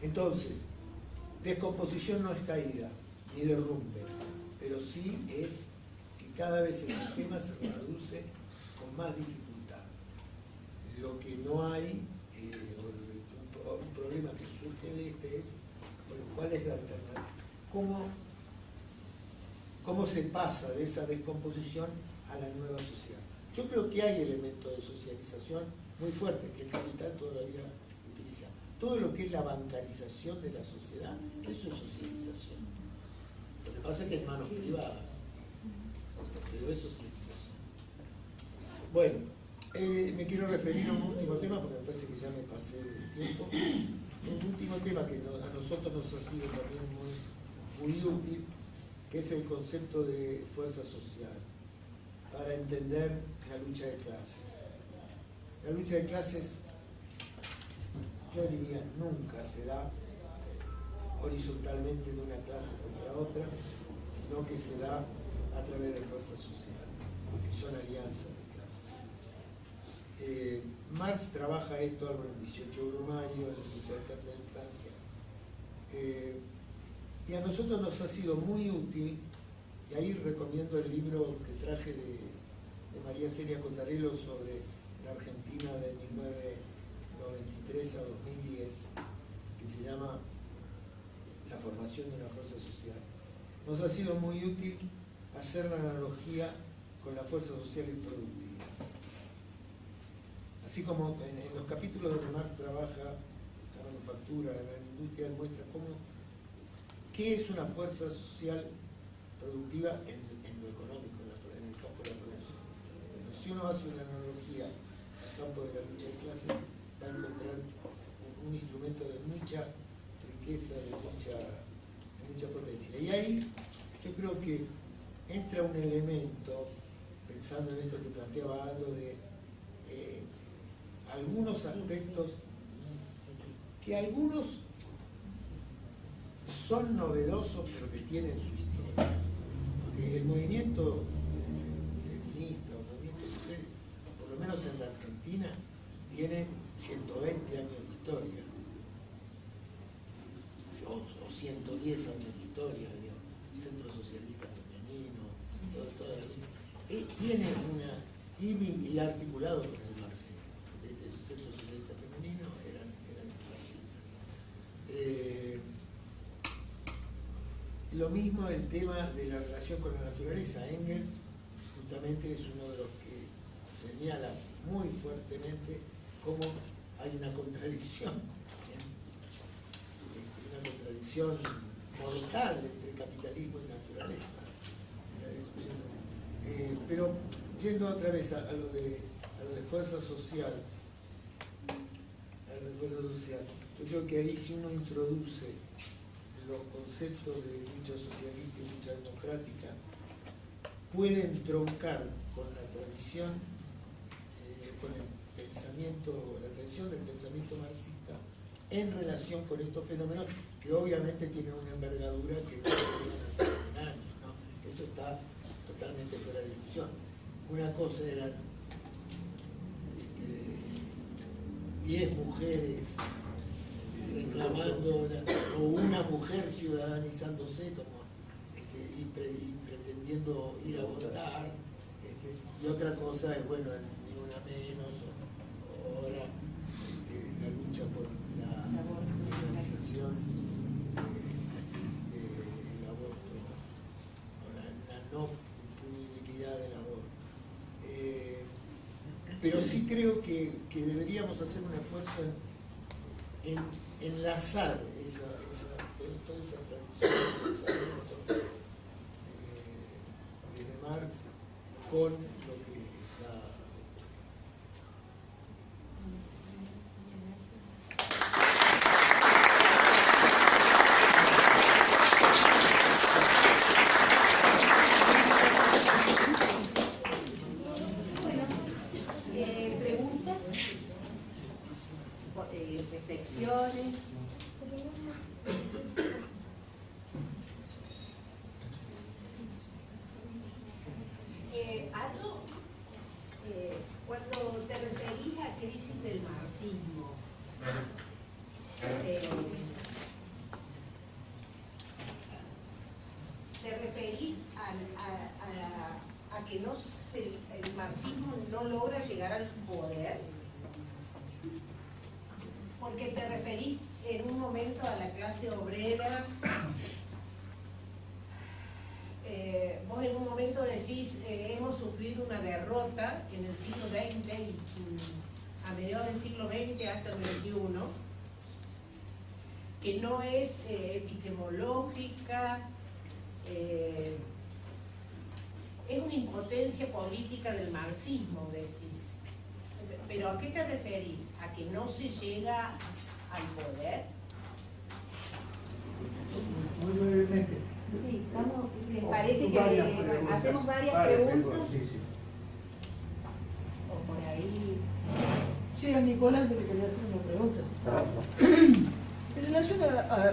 Speaker 3: Entonces, descomposición no es caída, ni derrumbe, pero sí es que cada vez el sistema se reduce con más dificultad. Lo que no hay, un problema que surge de es, bueno, ¿cuál es la alternativa? ¿Cómo se pasa de esa descomposición a la nueva sociedad? Yo creo que hay elementos de socialización muy fuertes que el capital todavía utiliza. Todo lo que es la bancarización de la sociedad, eso es socialización. Lo que pasa es que en manos privadas, pero es socialización. Bueno, me quiero referir a un último tema porque me parece que ya me pasé del tiempo. un último tema que a nosotros nos ha sido también muy útil, que es el concepto de fuerza social, para entender la lucha de clases. La lucha de clases, yo diría, nunca se da horizontalmente de una clase contra otra, sino que se da a través de fuerza social, que son alianzas de clases. Marx trabaja esto algo en el 18 Brumario, en la lucha de clases en Francia, y a nosotros nos ha sido muy útil, y ahí recomiendo el libro que traje de María Celia Cotarello sobre la Argentina de 1993 a 2010, que se llama La formación de una fuerza social. Nos ha sido muy útil hacer la analogía con las fuerzas sociales productivas. Así como en los capítulos donde Marx trabaja la manufactura, la gran industria, él muestra qué es una fuerza social productiva en lo económico, en el campo de la producción. Pero si uno hace una analogía al campo de la lucha de clases, va a encontrar un instrumento de mucha riqueza, de mucha potencia. Y ahí yo creo que entra un elemento, pensando en esto que planteaba algo de algunos aspectos que algunos son novedosos pero que tienen su historia. Porque el movimiento feminista o movimiento de mujeres, por lo menos en la Argentina, tiene 120 años de historia, o 110 años de historia, digamos, Centro Socialista Femenino, toda la tiene y articulado con el marxismo. Este Centro Socialista Femenino eran marxistas. Lo mismo el tema de la relación con la naturaleza. Engels justamente es uno de los que señala muy fuertemente cómo hay una contradicción mortal entre capitalismo y naturaleza. Pero yendo otra vez a lo de fuerza social, yo creo que ahí si uno introduce los conceptos de lucha socialista y lucha democrática, puede entroncar con la tradición, con el pensamiento, la tradición del pensamiento marxista en relación con estos fenómenos que obviamente tienen una envergadura que no tenían hace 100 años, ¿no? Eso está totalmente fuera de discusión. Una cosa eran 10 mujeres reclamando, o una mujer ciudadanizándose y pretendiendo ir a votar, y otra cosa es, bueno, ni una menos, o ahora la lucha por la legalización del aborto, o la no punibilidad del aborto. Pero sí creo que deberíamos hacer un esfuerzo en enlazar toda esa tradición de pensamiento desde Marx con lo que está.
Speaker 2: Preguntas, reflexiones.
Speaker 4: Aldo, cuando te referís a crisis del marxismo, ¿te referís a que el marxismo no logra llegar al poder? Porque te referís en un momento a la clase obrera. Vos en un momento decís, hemos sufrido una derrota en el siglo XX, a mediados del siglo XX hasta el XXI, que no es epistemológica, es una impotencia política del marxismo, decís. Pero ¿a qué te referís? ¿A que no se llega al poder?
Speaker 1: muy brevemente.
Speaker 2: Sí, ¿les parece que
Speaker 1: Varias preguntas.
Speaker 2: hacemos varias preguntas?
Speaker 1: Sí, sí.
Speaker 2: O por ahí.
Speaker 5: Sí, a Nicolás le quería hacer una pregunta. En relación a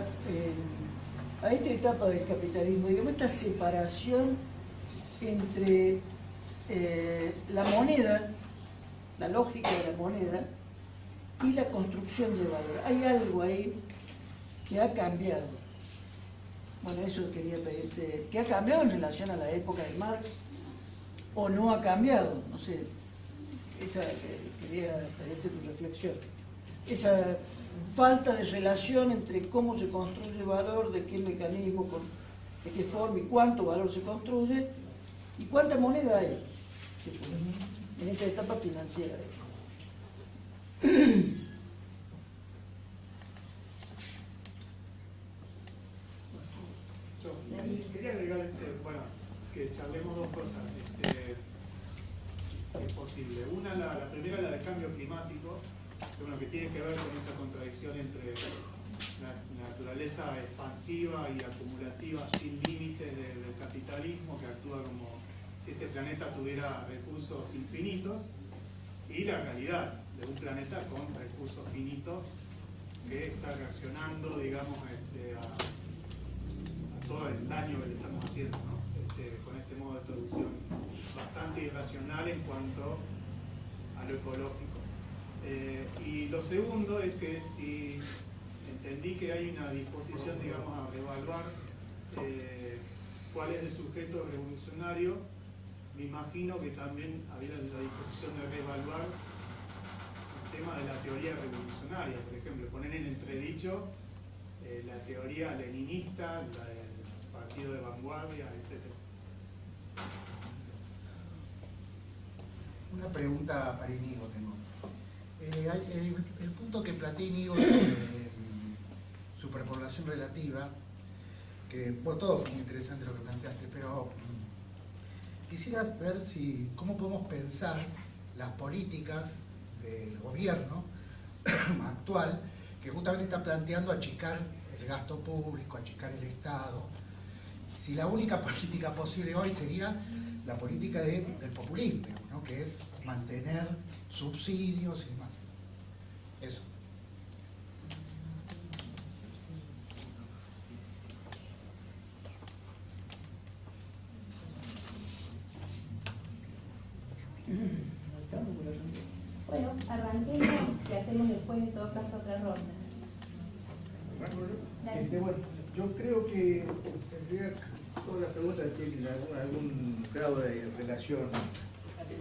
Speaker 5: esta etapa del capitalismo, digamos, esta separación entre la moneda, la lógica de la moneda, y la construcción de valor. Hay algo ahí que ha cambiado. Bueno, eso quería pedirte. ¿Qué ha cambiado en relación a la época de Marx? ¿O no ha cambiado? No sé. Esa quería pedirte tu reflexión. Esa falta de relación entre cómo se construye valor, de qué mecanismo, de qué forma y cuánto valor se construye y cuánta moneda hay en esta etapa financiera.
Speaker 6: Yo quería agregar, bueno, que charlemos dos cosas, si es posible. Una, la primera, la del cambio climático, que, bueno, que tiene que ver con esa contradicción entre la naturaleza expansiva y acumulativa sin límites del capitalismo, que actúa como si este planeta tuviera recursos infinitos, y la realidad de un planeta con recursos finitos que está reaccionando, digamos, a todo el daño que le estamos haciendo, ¿no? Con este modo de producción bastante irracional en cuanto a lo ecológico. Y lo segundo es que si entendí que hay una disposición, digamos, a reevaluar cuál es el sujeto revolucionario, me imagino que también había la disposición de reevaluar el tema de la teoría revolucionaria, por ejemplo, poner en entredicho la teoría leninista, la del partido de vanguardia, etc.
Speaker 7: Una pregunta para Íñigo tengo. El punto que plantea Íñigo sobre superpoblación relativa, que bueno, todo fue muy interesante lo que planteaste, pero quisiera ver cómo podemos pensar las políticas del gobierno actual, que justamente está planteando achicar el gasto público, achicar el Estado. Si la única política posible hoy sería la política del populismo, ¿no? Que es mantener subsidios y demás. Eso.
Speaker 2: Bueno, arranquemos y hacemos después en todo caso otra ronda.
Speaker 1: Bueno, yo creo que en realidad todas las preguntas tienen algún grado de relación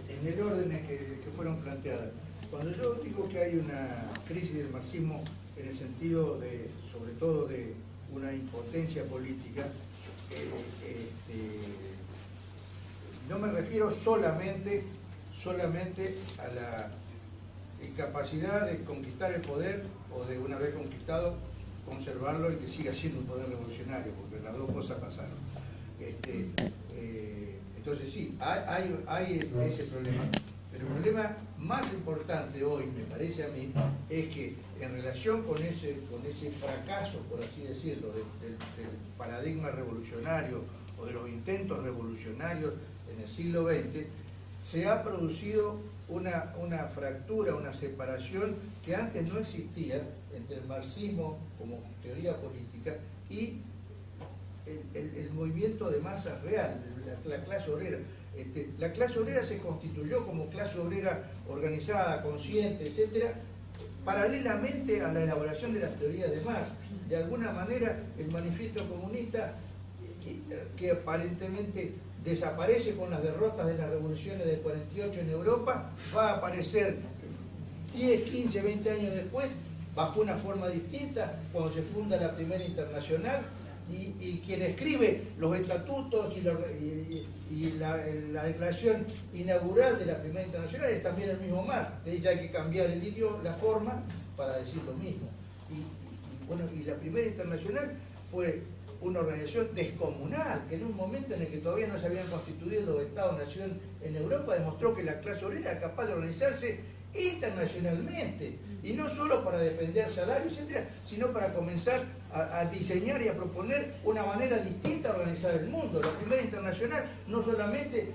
Speaker 1: en el orden en que fueron planteadas. Cuando yo digo que hay una crisis del marxismo en el sentido de, sobre todo, de una impotencia política, no me refiero solamente a la incapacidad de conquistar el poder o de, una vez conquistado, conservarlo y que siga siendo un poder revolucionario, porque las dos cosas pasaron. Entonces sí, hay ese problema, pero el problema más importante hoy, me parece a mí, es que en relación con ese fracaso, por así decirlo, del paradigma revolucionario o de los intentos revolucionarios en el siglo XX, se ha producido una fractura, una separación que antes no existía entre el marxismo como teoría política y el movimiento de masas real, la clase obrera. La clase obrera se constituyó como clase obrera organizada, consciente, etcétera, paralelamente a la elaboración de las teorías de Marx. De alguna manera, el manifiesto comunista, que aparentemente desaparece con las derrotas de las revoluciones del 48 en Europa, va a aparecer 10, 15, 20 años después, bajo una forma distinta, cuando se funda la Primera Internacional, y quien escribe los estatutos y la declaración inaugural de la Primera Internacional es también el mismo Marx, que dice hay que cambiar el idioma, la forma, para decir lo mismo. Y la Primera Internacional fue una organización descomunal, que en un momento en el que todavía no se habían constituido los Estados-nación en Europa, demostró que la clase obrera era capaz de organizarse internacionalmente, y no solo para defender salarios, etcétera, sino para comenzar a diseñar y a proponer una manera distinta de organizar el mundo. La Primera Internacional no solamente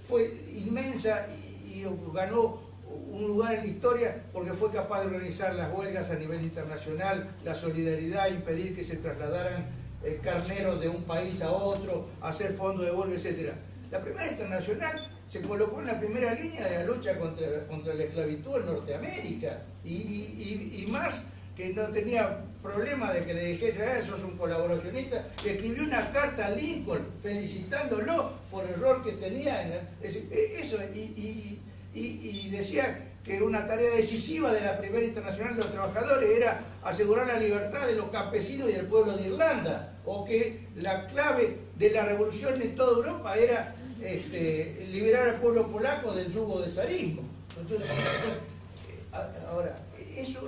Speaker 1: fue inmensa y ganó un lugar en la historia porque fue capaz de organizar las huelgas a nivel internacional, la solidaridad, impedir que se trasladaran carneros de un país a otro, hacer fondos de huelga, etcétera. La Primera Internacional se colocó en la primera línea de la lucha contra la esclavitud en Norteamérica, y Marx, que no tenía problema de que le dijera, sos un colaboracionista, le escribió una carta a Lincoln felicitándolo por el rol que tenía y decía que una tarea decisiva de la Primera Internacional de los Trabajadores era asegurar la libertad de los campesinos y del pueblo de Irlanda, o que la clave de la revolución en toda Europa era liberar al pueblo polaco del yugo del zarismo. Entonces, ahora, eso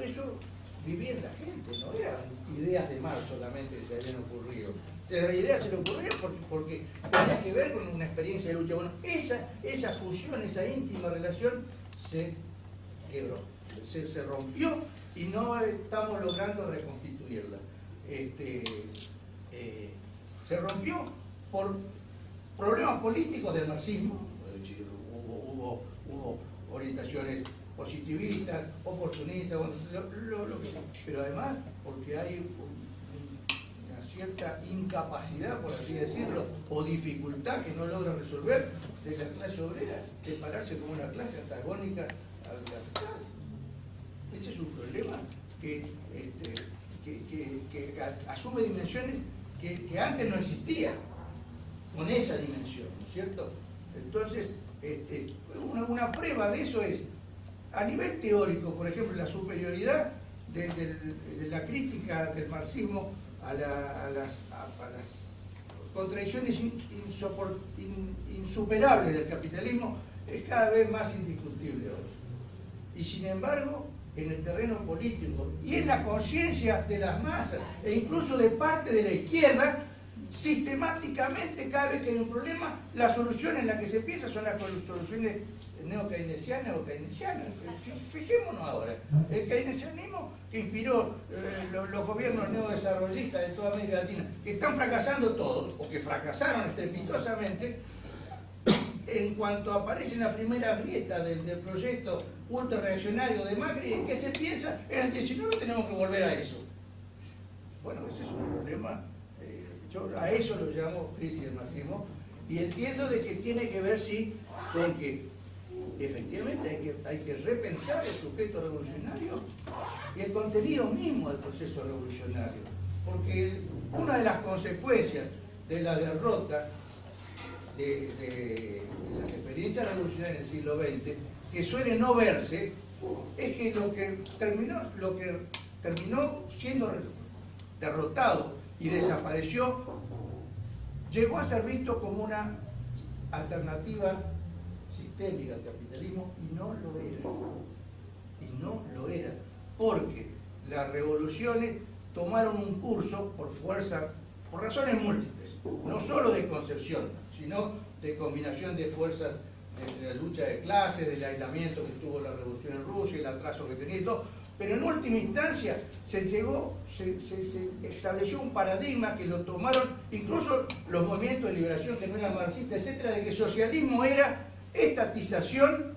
Speaker 1: vivía en la gente, no eran ideas de Marx solamente que se habían ocurrido. La idea se le ocurrió porque tenía que ver con una experiencia de lucha. Bueno, esa fusión, esa íntima relación se quebró, se rompió y no estamos logrando reconstituirla. Se rompió por problemas políticos del marxismo, es decir, hubo orientaciones positivistas, oportunistas, pero además porque hay una cierta incapacidad, por así decirlo, o dificultad que no logra resolver de la clase obrera de pararse como una clase antagónica al capital. Ese es un problema que asume dimensiones que antes no existían con esa dimensión, ¿no es cierto? Entonces, una prueba de eso es, a nivel teórico, por ejemplo, la superioridad de la crítica del marxismo a las contradicciones insuperables del capitalismo es cada vez más indiscutible hoy. Y sin embargo, en el terreno político y en la conciencia de las masas e incluso de parte de la izquierda, sistemáticamente cada vez que hay un problema, la solución en la que se piensa son las soluciones neo-keynesianas o keynesianas. Fijémonos ahora, el keynesianismo que inspiró los gobiernos neodesarrollistas de toda América Latina, que están fracasando todos, o que fracasaron estrepitosamente, en cuanto aparece en la primera grieta del proyecto ultrarreaccionario de Macri, ¿en qué se piensa? En el 19 tenemos que volver a eso. Bueno, ese es un problema, yo a eso lo llamo crisis del marxismo, y entiendo de que tiene que ver, sí, con que efectivamente hay que repensar el sujeto revolucionario y el contenido mismo del proceso revolucionario, porque una de las consecuencias de la derrota de las experiencias revolucionarias del siglo XX, que suele no verse, es que lo que terminó siendo derrotado y desapareció, llegó a ser visto como una alternativa sistémica al capitalismo, y no lo era. Y no lo era, porque las revoluciones tomaron un curso por razones múltiples, no solo de concepción, sino de combinación de fuerzas, de la lucha de clases, del aislamiento que tuvo la revolución en Rusia, el atraso que tenía y todo. Pero en última instancia se estableció un paradigma que lo tomaron incluso los movimientos de liberación que no eran marxistas, etcétera, de que socialismo era estatización,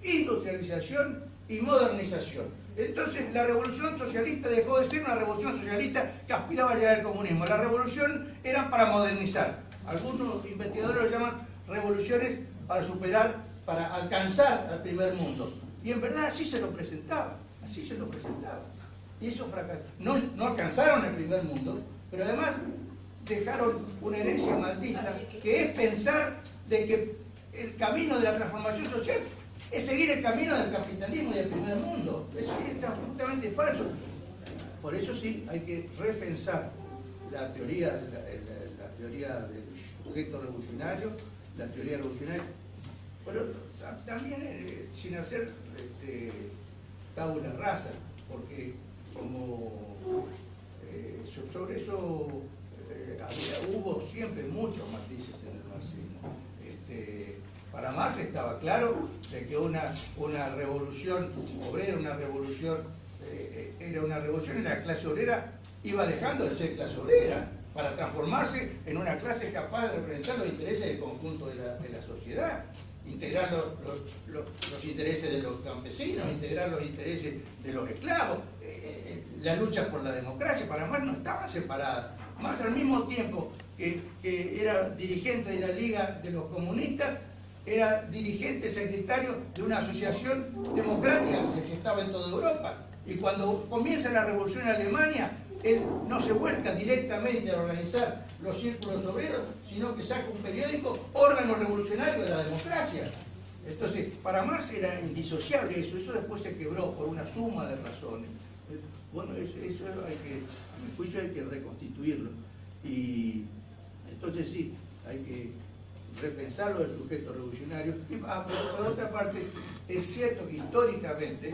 Speaker 1: industrialización y modernización. Entonces la revolución socialista dejó de ser una revolución socialista que aspiraba a llegar al comunismo. La revolución era para modernizar. Algunos investigadores lo llaman revoluciones para superar, para alcanzar al primer mundo. Y en verdad así se lo presentaba, así se lo presentaba. Y eso fracasó. No alcanzaron el primer mundo, pero además dejaron una herencia maldita, que es pensar de que el camino de la transformación social es seguir el camino del capitalismo y del primer mundo. Eso es absolutamente falso. Por eso sí hay que repensar la teoría del sujeto revolucionario, la teoría revolucionaria, pero también sin hacer tabula rasa, porque como sobre eso hubo siempre muchos matices en el marxismo. Para Marx estaba claro de que una revolución obrera, era una revolución en la clase obrera iba dejando de ser clase obrera para transformarse en una clase capaz de representar los intereses del conjunto de la sociedad, integrar los intereses de los campesinos, integrar los intereses de los esclavos. La lucha por la democracia para Marx no estaba separada. Marx, al mismo tiempo que era dirigente de la Liga de los Comunistas, era dirigente secretario de una asociación democrática que estaba en toda Europa. Y cuando comienza la revolución en Alemania, él no se vuelca directamente a organizar los círculos obreros, sino que saca un periódico, órgano revolucionario de la democracia. Entonces, para Marx era indisociable eso después se quebró por una suma de razones. Bueno, eso hay que, a mi juicio, hay que reconstituirlo. Y entonces sí, hay que repensarlo del sujeto revolucionario. Pero por otra parte, es cierto que históricamente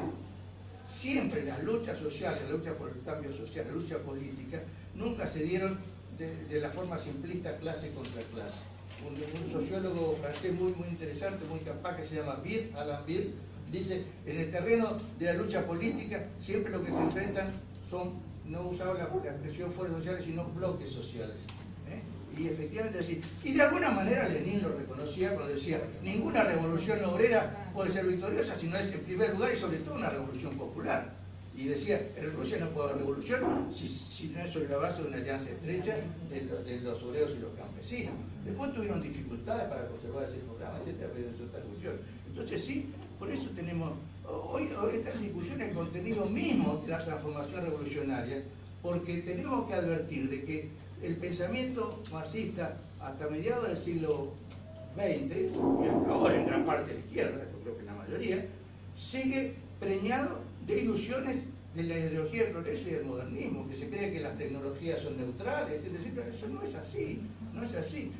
Speaker 1: siempre las luchas sociales, la lucha por el cambio social, la lucha política, nunca se dieron de la forma simplista clase contra clase. Un sociólogo francés muy interesante, muy capaz, que se llama Alain Bird, dice: en el terreno de la lucha política siempre lo que se enfrentan son, no usaba la expresión fuerzas sociales, sino bloques sociales. Y efectivamente así. Y de alguna manera Lenin lo reconocía cuando decía: ninguna revolución obrera puede ser victoriosa si no es, en primer lugar y sobre todo, una revolución popular. Y decía: en Rusia no puede haber revolución si no es sobre la base de una alianza estrecha de los obreros y los campesinos. Después tuvieron dificultades para conservar ese programa, etcétera, pero eso es otra cuestión. Entonces sí, por eso tenemos hoy esta discusión, el contenido mismo de la transformación revolucionaria, porque tenemos que advertir de que el pensamiento marxista hasta mediados del siglo XX, y hasta ahora en gran parte de la izquierda, yo creo que la mayoría, sigue preñado de ilusiones de la ideología del progreso y del modernismo, que se cree que las tecnologías son neutrales, etcétera, etcétera. Eso no es así, no es así.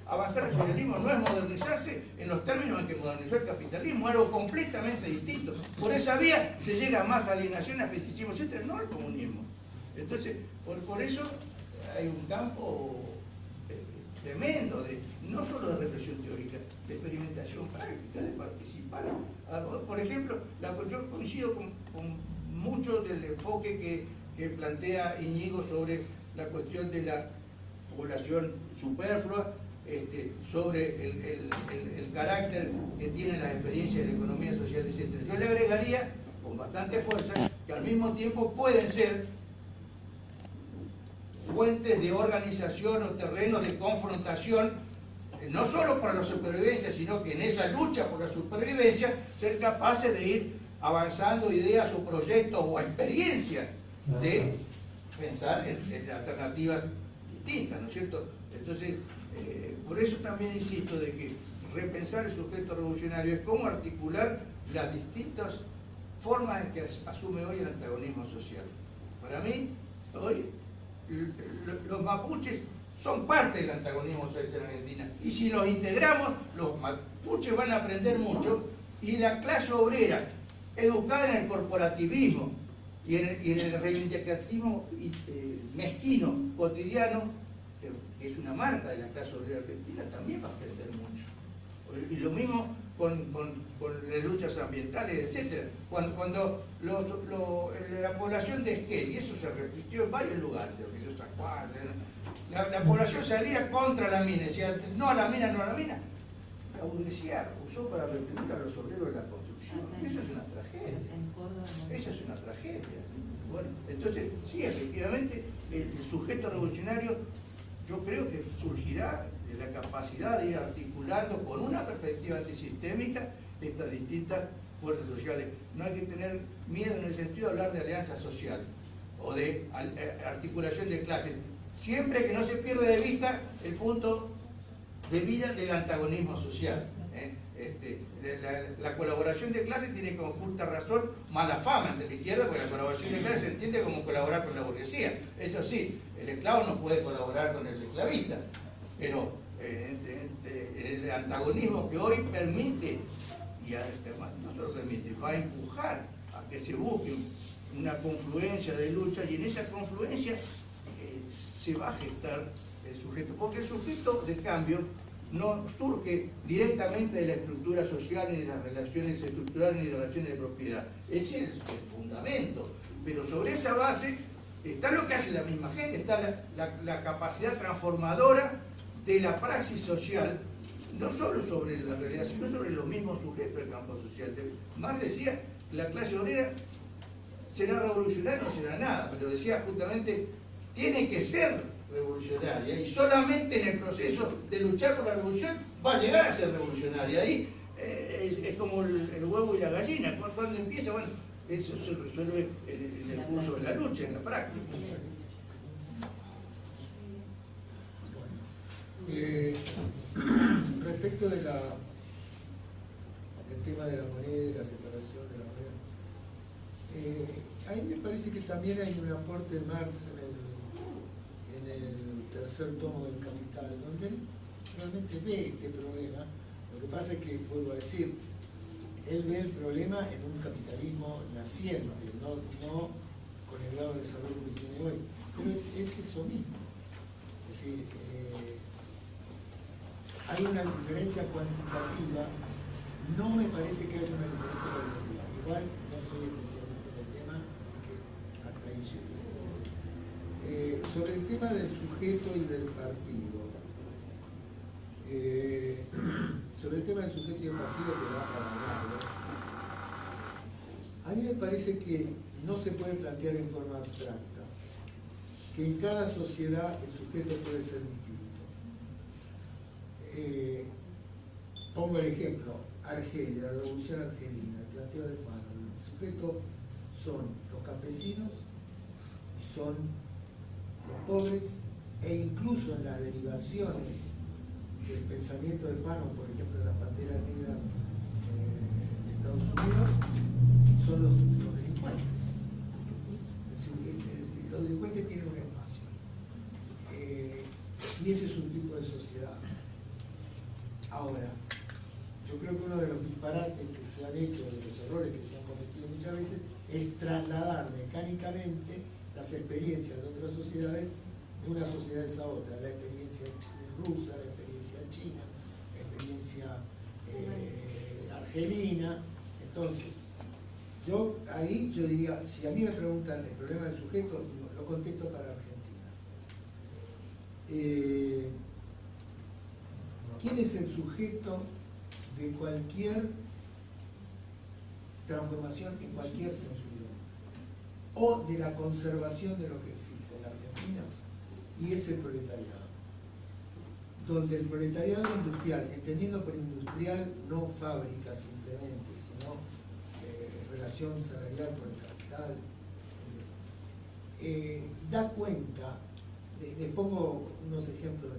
Speaker 1: Avanzar al socialismo no es modernizarse en los términos en que modernizó el capitalismo, algo completamente distinto. Por esa vía se llega a más alienación, a feticismo, etcétera, no al comunismo. Entonces, por eso hay un campo tremendo, no solo de reflexión teórica, de experimentación práctica, de participar. Por ejemplo, yo coincido con mucho del enfoque que plantea Íñigo sobre la cuestión de la población superflua, sobre el carácter que tienen las experiencias de la economía social, etc. Yo le agregaría con bastante fuerza que al mismo tiempo pueden ser fuentes de organización o terrenos de confrontación, no solo para la supervivencia, sino que en esa lucha por la supervivencia ser capaces de ir avanzando ideas o proyectos o experiencias de pensar en alternativas distintas, ¿no es cierto? Entonces, por eso también insisto de que repensar el sujeto revolucionario es cómo articular las distintas formas en que asume hoy el antagonismo social. Para mí, hoy, los mapuches son parte del antagonismo social en Argentina, y si los integramos, los mapuches van a aprender mucho, y la clase obrera, educada en el corporativismo y en el reivindicativismo mezquino, cotidiano, que es una marca de la clase obrera argentina, también va a aprender mucho. Y lo mismo con las luchas ambientales, etc. Cuando la población de Esquel, y eso se repitió en varios lugares, la población salía contra la mina, decía: no a la mina, no a la mina. La burguesía usó para reprimir a los obreros de la construcción. Eso es una tragedia. Eso es una tragedia. Bueno, entonces, sí, efectivamente, el sujeto revolucionario, yo creo que surgirá de la capacidad de ir articulando con una perspectiva antisistémica estas distintas fuerzas sociales. No hay que tener miedo en el sentido de hablar de alianza social o de articulación de clases, siempre que no se pierda de vista el punto de vida del antagonismo social. La colaboración de clases tiene con justa razón mala fama entre la izquierda, porque la colaboración de clases se entiende como colaborar con la burguesía. Eso sí, el esclavo no puede colaborar con el esclavista, pero el antagonismo que hoy permite, y no solo permite, va a empujar a que se busque una confluencia de lucha, y en esa confluencia se va a gestar el sujeto, porque el sujeto de cambio no surge directamente de la estructura social ni de las relaciones estructurales ni de las relaciones de propiedad. Ese es el fundamento. Pero sobre esa base está lo que hace la misma gente, está la capacidad transformadora de la praxis social, no solo sobre la realidad, sino sobre los mismos sujetos del campo social. Marx decía que la clase obrera será revolucionaria, no será nada, pero decía justamente, tiene que ser revolucionaria, y solamente en el proceso de luchar por la revolución va a llegar a ser revolucionaria. Ahí es como el huevo y la gallina, cuando empieza, bueno, eso se resuelve en el curso de la lucha, en la práctica.
Speaker 3: Respecto del tema de la moneda y la separación de la moneda, ahí me parece que también hay un aporte de Marx en el tercer tomo del Capital, donde él realmente ve este problema. Lo que pasa es que, vuelvo a decir, él ve el problema en un capitalismo naciente, no con el grado de desarrollo que tiene hoy, pero es eso mismo. Es decir, hay una diferencia cuantitativa, no me parece que haya una diferencia cualitativa. Igual no soy especialista en el tema, así que hasta ahí llego. Sobre el tema del sujeto y del partido, sobre el tema del sujeto y del partido que va para largo, a mí me parece que no se puede plantear en forma abstracta, que en cada sociedad el sujeto puede ser distinto. Pongo el ejemplo, Argelia, la revolución argelina, el planteo de Fanon. El sujeto son los campesinos y son los pobres, e incluso en las derivaciones del pensamiento de Fanon, por ejemplo en las banderas negras de Estados Unidos, son los delincuentes. Es decir, los delincuentes tienen un espacio. Y ese es un tipo de sociedad. Ahora, yo creo que uno de los disparates que se han hecho, de los errores que se han cometido muchas veces, es trasladar mecánicamente las experiencias de otras sociedades de unas sociedades a otras. La experiencia rusa, la experiencia china, la experiencia argelina. Entonces, yo diría, si a mí me preguntan el problema del sujeto, digo, lo contesto para Argentina. ¿Quién es el sujeto de cualquier transformación en cualquier sentido? O de la conservación de lo que existe en la Argentina, y es el proletariado. Donde el proletariado industrial, entendiendo por industrial no fábrica simplemente, sino relación salarial con el capital, da cuenta, les pongo unos ejemplos.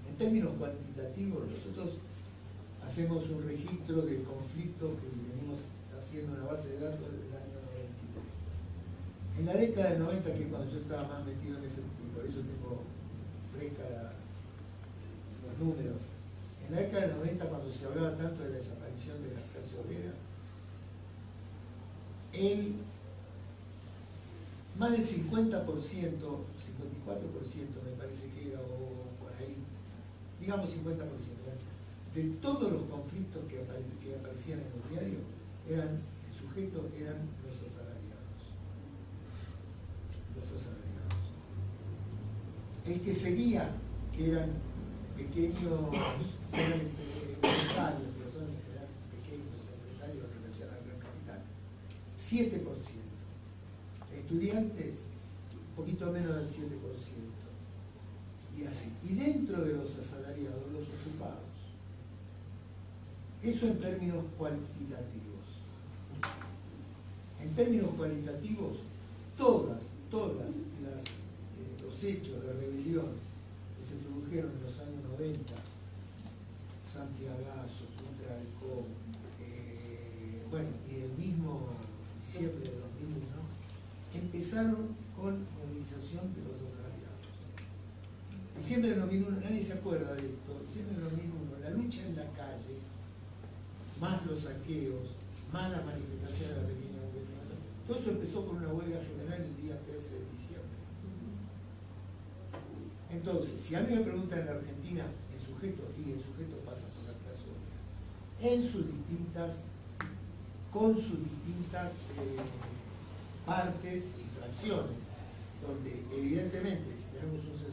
Speaker 3: En términos cuantitativos, nosotros hacemos un registro del conflicto que venimos haciendo una base de datos desde el año 93. En la década del 90, que es cuando yo estaba más metido en ese, y por eso tengo fresca los números, en la década del 90, cuando se hablaba tanto de la desaparición de la clase obrera, más del 50%, 54% me parece que era, o por ahí, digamos 50%, de todos los conflictos que aparecían en los diarios, el sujeto eran los asalariados. Los asalariados. El que seguía, que eran pequeños, empresarios, personas en general, pequeños empresarios en relación al gran capital, 7%. Estudiantes, un poquito menos del 7%. Y así. Y dentro de los asalariados, los ocupados. Eso en términos cuantitativos. En términos cualitativos, todos los hechos de rebelión que se produjeron en los años 90, Santiagazo, contra Alcón, y el mismo diciembre de 2001, empezaron con movilización de los asalariados. Diciembre de 2001, nadie se acuerda de esto, diciembre de 2001, la lucha en la calle, más los saqueos, más las manifestaciones de la pequeña burguesía, todo eso empezó con una huelga general el día 13 de diciembre. Entonces, si a mí me preguntan en la Argentina, el sujeto, y el sujeto pasa por la clase obrera, en sus distintas, con sus distintas partes y fracciones, donde evidentemente si tenemos un 60% de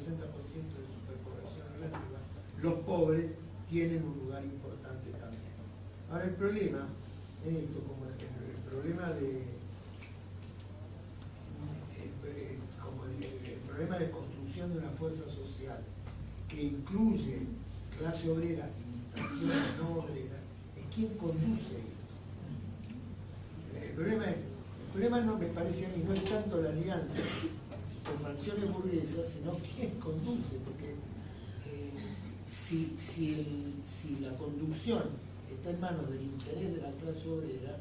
Speaker 3: superpoblación relativa, los pobres tienen un lugar importante también. Ahora el problema en esto, como el problema el problema de construcción de una fuerza social que incluye clase obrera y fracciones no obreras, es quien conduce esto. El problema no me parece a mí, no es tanto la alianza con fracciones burguesas, sino quién conduce, porque si la conducción está en manos del interés de la clase obrera,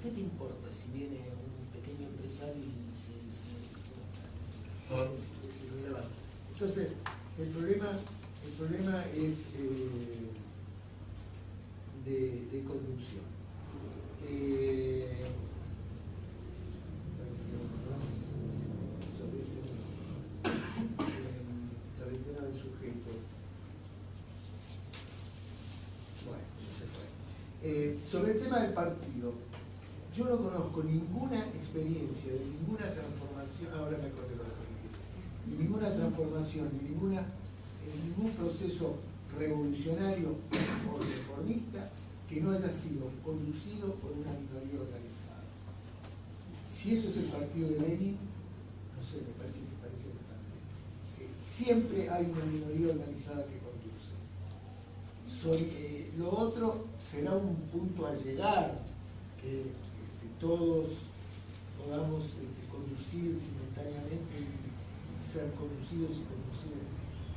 Speaker 3: ¿qué te importa si viene un pequeño empresario y se releva? Entonces, el problema es de conducción. Sobre el tema del sujeto. Bueno, no se fue. Sobre el tema del partido, yo no conozco ninguna experiencia de ninguna transformación, ahora me acordé lo de política, ni ninguna transformación, ni ningún proceso revolucionario o reformista que no haya sido conducido por una minoría organizada. Si eso es el partido de Lenin, no sé, me parece bastante. Siempre hay una minoría organizada que conduce. Lo otro será un punto a llegar, que todos podamos conducir simultáneamente y ser conducidos y conducibles,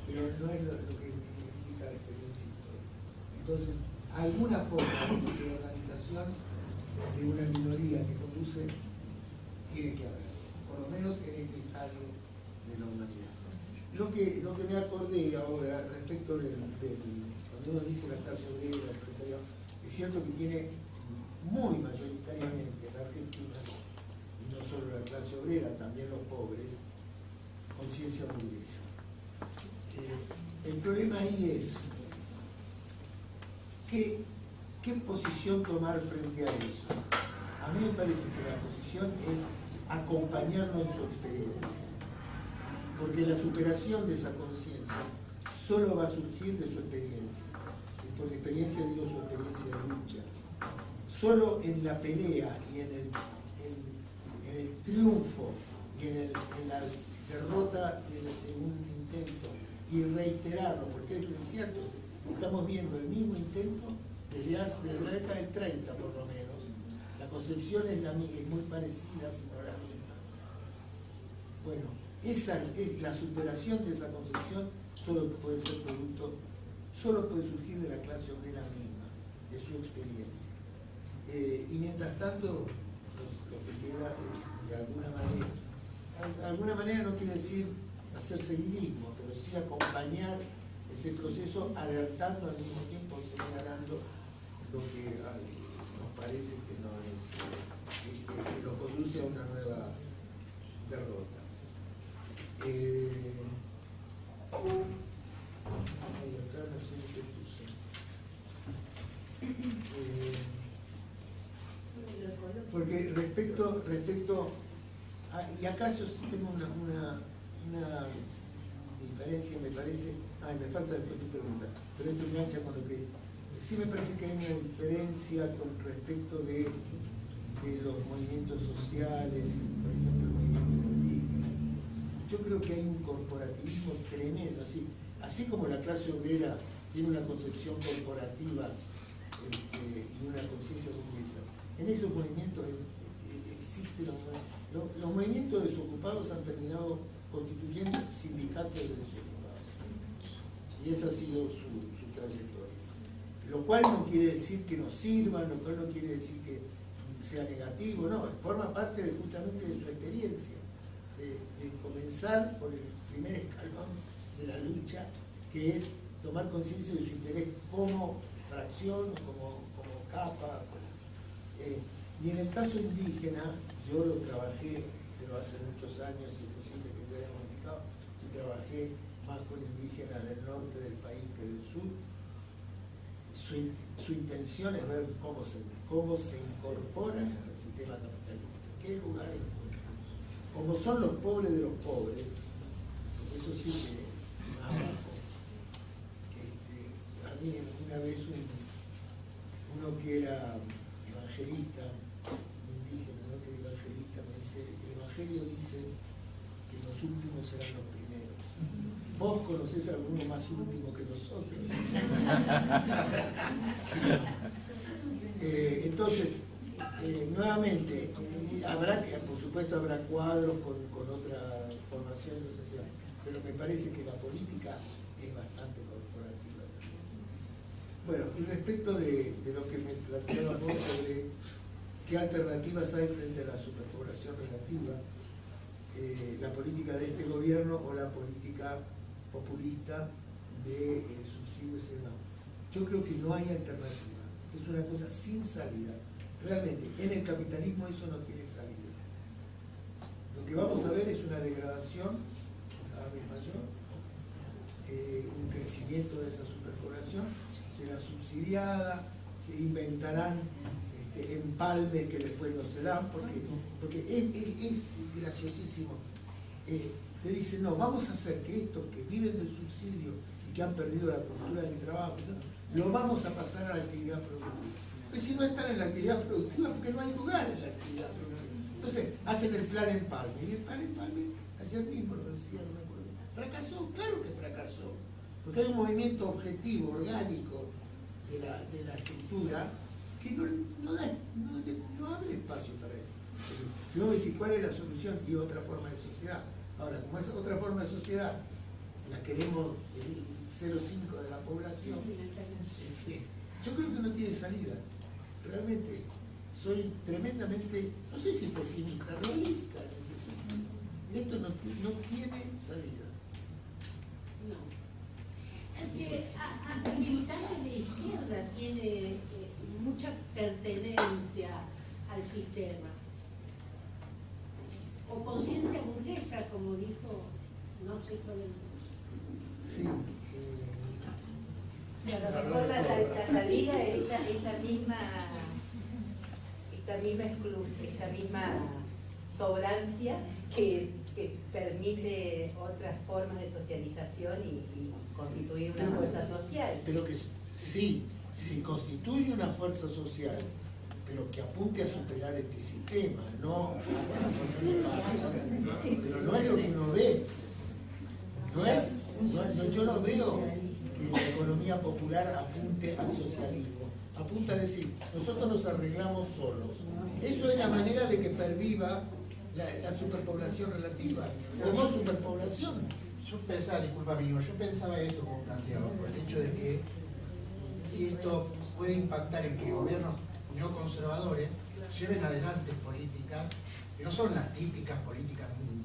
Speaker 3: pero no es lo que indica la experiencia histórica. Entonces, alguna forma de organización de una minoría que conduce tiene que haber, por lo menos en este estadio de la humanidad. Lo que me acordé ahora respecto cuando uno dice la clase obrera, es cierto que tiene muy mayoritariamente en la Argentina, y no solo la clase obrera, también los pobres, conciencia burguesa. El problema ahí es ¿qué posición tomar frente a eso? A mí me parece que la posición es acompañarlo en su experiencia, porque la superación de esa conciencia solo va a surgir de su experiencia, y por experiencia digo su experiencia de lucha. Solo en la pelea y en el triunfo y en la derrota de un intento y reiterarlo, porque es cierto, estamos viendo el mismo intento desde la década del 30 por lo menos. La concepción es muy parecida, si no la misma. Bueno, la superación de esa concepción solo puede surgir de la clase obrera misma, de su experiencia. Y mientras tanto, lo que queda es, de alguna manera no quiere decir hacer seguidismo, pero sí acompañar ese proceso, alertando al mismo tiempo, señalando lo que nos parece que no es, que nos conduce a una nueva derrota. Acá no sé qué puse. Porque respecto y acá yo sí tengo una diferencia, me parece, me falta después tu pregunta, pero esto engancha con lo que sí me parece que hay una diferencia con respecto de los movimientos sociales, por ejemplo el movimiento indígena. Yo creo que hay un corporativismo tremendo, así como la clase obrera tiene una concepción corporativa y una conciencia burguesa. En esos movimientos existen los movimientos desocupados han terminado constituyendo sindicatos de desocupados. Y esa ha sido su trayectoria. Lo cual no quiere decir que no sirvan, lo cual no quiere decir que sea negativo, no, forma parte justamente de su experiencia, de comenzar por el primer escalón de la lucha, que es tomar conciencia de su interés como fracción, como capa. Y en el caso indígena, yo lo trabajé, pero hace muchos años, inclusive que se había modificado, y trabajé más con indígenas del norte del país que del sur. Su intención es ver cómo se incorporan al sistema capitalista, qué lugar encuentran. Como son los pobres de los pobres, eso sí que más abajo. A mí una vez uno que era evangelista, un indígena, ¿no? Que era evangelista, me dice, el Evangelio dice que los últimos serán los primeros. Vos conocés a alguno más último que nosotros. Entonces, nuevamente, por supuesto habrá cuadros con otra formación social, pero me parece que la política es bastante corporativa también. Bueno, y respecto de lo que me planteaba vos sobre qué alternativas hay frente a la superpoblación relativa, la política de este gobierno o la política populista de subsidios y demás. Yo creo que no hay alternativa. Es una cosa sin salida. Realmente, en el capitalismo eso no tiene salida. Lo que vamos a ver es una degradación cada vez mayor, un crecimiento de esa superpoblación, será subsidiada, se inventarán empalmes que después no se dan, porque es graciosísimo. Te dicen, no, vamos a hacer que estos que viven del subsidio y que han perdido la cultura del trabajo, ¿no? Lo vamos a pasar a la actividad productiva. Pues si no están en la actividad productiva, porque no hay lugar en la actividad productiva. Entonces, hacen el plan empalme. Y el plan empalme, ayer mismo lo decía, no me acuerdo. ¿Fracasó? Claro que fracasó. Porque hay un movimiento objetivo, orgánico de la estructura que no abre espacio para eso. Si vos me decís cuál es la solución y otra forma de sociedad. Ahora, como esa otra forma de sociedad la queremos el 0,5 de la población, yo creo que no tiene salida. Realmente soy tremendamente, no sé si pesimista, realista en ese sentido. Esto no tiene salida.
Speaker 4: No. Porque a militantes de izquierda tiene mucha pertenencia al sistema. O conciencia burguesa, como dijo, no sé cuál es.
Speaker 3: Sí.
Speaker 2: Y a lo mejor la salida es esta misma sobrancia que permite otras formas de socialización y constituir una fuerza social.
Speaker 3: Pero que sí, si constituye una fuerza social, pero que apunte a superar este sistema, no a ponerle marcha. Pero no es lo que uno ve. Yo no veo que la economía popular apunte al socialismo. Apunta a decir, nosotros nos arreglamos solos. Eso es la manera de que perviva la superpoblación relativa, o no superpoblación.
Speaker 7: Yo pensaba, disculpa amigo, yo pensaba esto como planteaba, por el hecho de que si esto puede impactar en que gobiernos neoconservadores lleven adelante políticas que no son las típicas políticas de un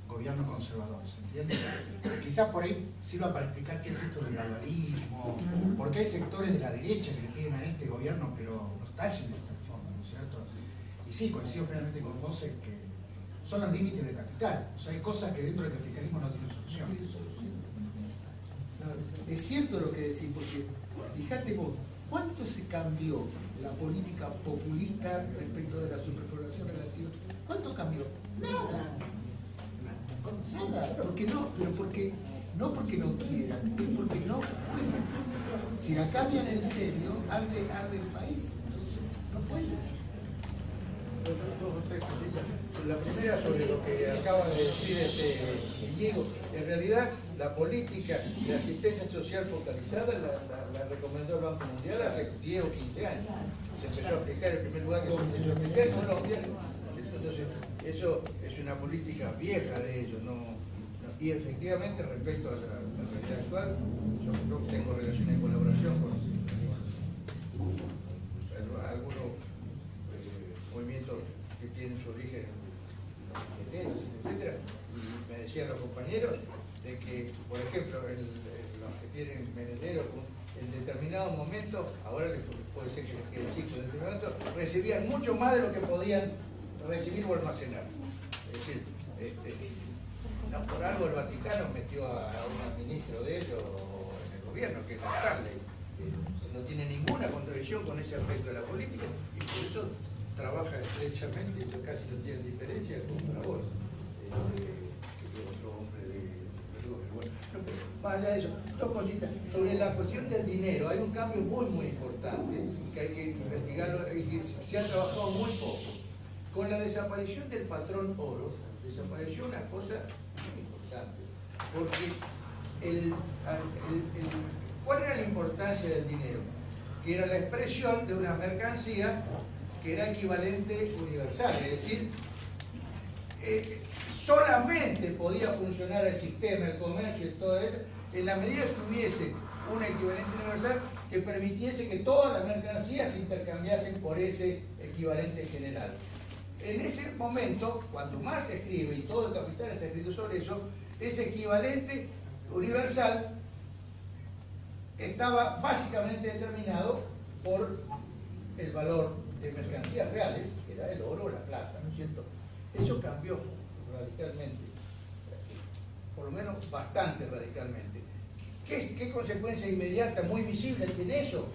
Speaker 7: gobierno conservador, ¿se entiende? Quizás por ahí sirva para explicar qué es esto del gradualismo, porque hay sectores de la derecha que le piden a este gobierno, pero no está yendo de esta forma, ¿no es cierto? Y sí, coincido plenamente con vos en que son los límites del capital, o sea, hay cosas que dentro del capitalismo no tienen solución.
Speaker 3: Es cierto lo que decís, porque fíjate vos, ¿cuánto se cambió la política populista respecto de la superpoblación relativa? ¿Cuánto cambió? Nada. Nada, porque no, pero no porque no quieran, es porque no pueden. Si la cambian en serio, arde el país, entonces no pueden.
Speaker 1: La primera sobre lo que acaba de decir Diego. En realidad, la política de asistencia social focalizada la recomendó el Banco Mundial hace 10 o 15 años. Se empezó a aplicar, en primer lugar que se empezó a aplicar, entonces eso es una política vieja de ellos, y efectivamente respecto a la realidad actual, yo tengo relación de colaboración con algunos movimientos que tienen su origen en etcétera, y me decían los compañeros de que, por ejemplo, los que tienen merendero en determinado momento, ahora puede ser que les quede chico en determinado momento, recibían mucho más de lo que podían recibir o almacenar. Es decir, No, por algo el Vaticano metió a un ministro de ellos en el gobierno, que es la Starley, que no tiene ninguna contradicción con ese aspecto de la política y por eso trabaja estrechamente, casi no tiene diferencia con Bravo, que es otro hombre de bueno. Más allá de eso, dos cositas. Sobre la cuestión del dinero, hay un cambio muy importante que hay que investigarlo, es decir, se ha trabajado muy poco. Con la desaparición del patrón oro, desapareció una cosa muy importante, porque ¿cuál era la importancia del dinero? Que era la expresión de una mercancía que era equivalente universal, es decir, solamente podía funcionar el sistema, el comercio y todo eso, en la medida que hubiese un equivalente universal que permitiese que todas las mercancías se intercambiasen por ese equivalente general. En ese momento, cuando Marx escribe, y todo el Capital está escrito sobre eso, ese equivalente universal estaba básicamente determinado por el valor de mercancías reales, que era el oro o la plata, ¿no es cierto? Eso cambió radicalmente, por lo menos bastante radicalmente. ¿Qué consecuencia inmediata, muy visible tiene eso?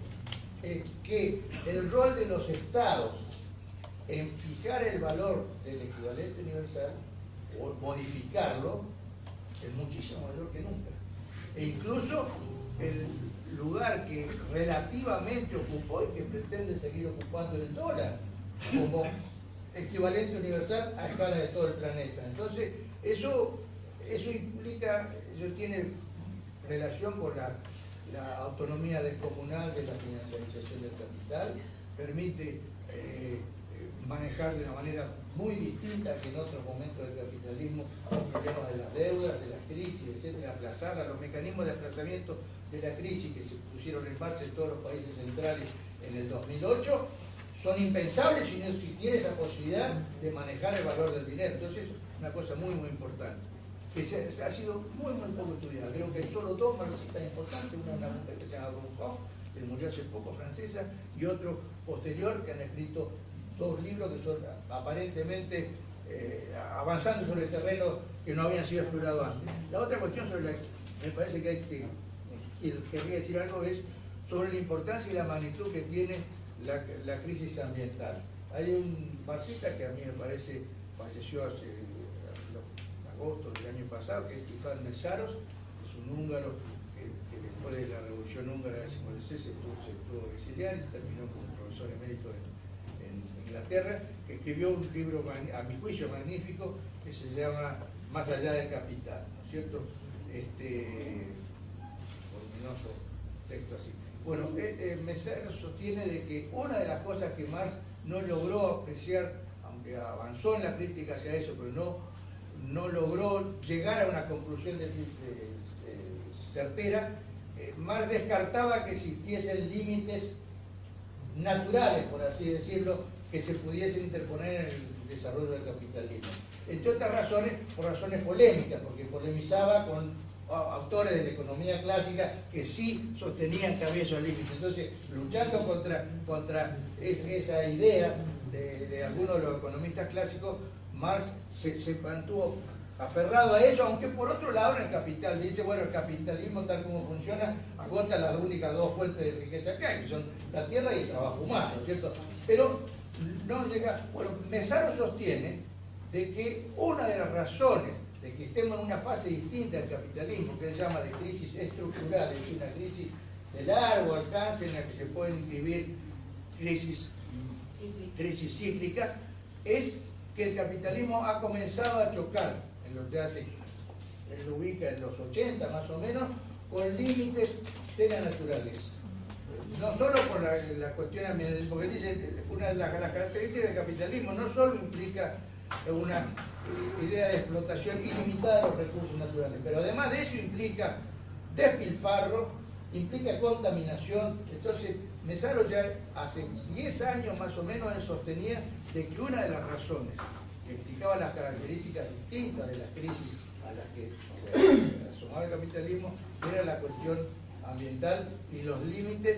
Speaker 1: Que el rol de los estados en fijar el valor del equivalente universal o modificarlo es muchísimo mayor que nunca. E incluso el lugar que relativamente ocupó y que pretende seguir ocupando el dólar como equivalente universal a escala de todo el planeta. Entonces, eso implica, eso tiene relación con la autonomía descomunal de la financiarización del capital, permite manejar de una manera muy distinta que en otros momentos del capitalismo los problemas de las deudas, de las crisis, etcétera, aplazarlas, los mecanismos de aplazamiento de la crisis que se pusieron en marcha en todos los países centrales en el 2008 son impensables si no existiera esa posibilidad de manejar el valor del dinero. Entonces es una cosa muy importante que ha sido muy poco estudiada. Creo que hay solo dos marxistas importantes, una mujer que se llama Gonhoff, que murió hace poco, francesa, y otro posterior, que han escrito dos libros que son aparentemente avanzando sobre el terreno que no habían sido explorados antes. La otra cuestión sobre la que me parece que hay querría decir algo es sobre la importancia y la magnitud que tiene la crisis ambiental. Hay un marxista que a mí me parece falleció hace agosto del año pasado, que es István Mészáros, es un húngaro que después de la revolución húngara del 56 se tuvo que exiliar y terminó como profesor emérito en Inglaterra, que escribió un libro, a mi juicio, magnífico, que se llama Más allá del capital, ¿no es cierto? Voluminoso texto así. Bueno, Mészáros sostiene de que una de las cosas que Marx no logró apreciar, aunque avanzó en la crítica hacia eso, pero no logró llegar a una conclusión certera, Marx descartaba que existiesen límites naturales, por así decirlo, que se pudiesen interponer en el desarrollo del capitalismo. Entre otras razones, por razones polémicas, porque polemizaba con autores de la economía clásica que sí sostenían que había esos límites. Entonces, luchando contra esa idea de algunos de los economistas clásicos, Marx se mantuvo aferrado a eso, aunque por otro lado en el Capital dice, bueno, el capitalismo tal como funciona agota las únicas dos fuentes de riqueza que hay, que son la tierra y el trabajo humano, ¿no es cierto? Pero no llega, bueno, Mészáros sostiene de que una de las razones de que estemos en una fase distinta del capitalismo, que él llama de crisis estructural, es decir, una crisis de largo alcance en la que se pueden inscribir crisis cíclicas, es que el capitalismo ha comenzado a chocar en lo que hace, él lo ubica en los 80 más o menos, con límites de la naturaleza. No solo por la cuestión ambiental, porque dice, una de las características del capitalismo no solo implica una idea de explotación ilimitada de los recursos naturales, pero además de eso implica despilfarro, implica contaminación. Entonces, Mészáros ya hace 10 años más o menos él sostenía de que una de las razones que explicaba las características distintas de las crisis a las que se asomaba el capitalismo era la cuestión ambiental y los límites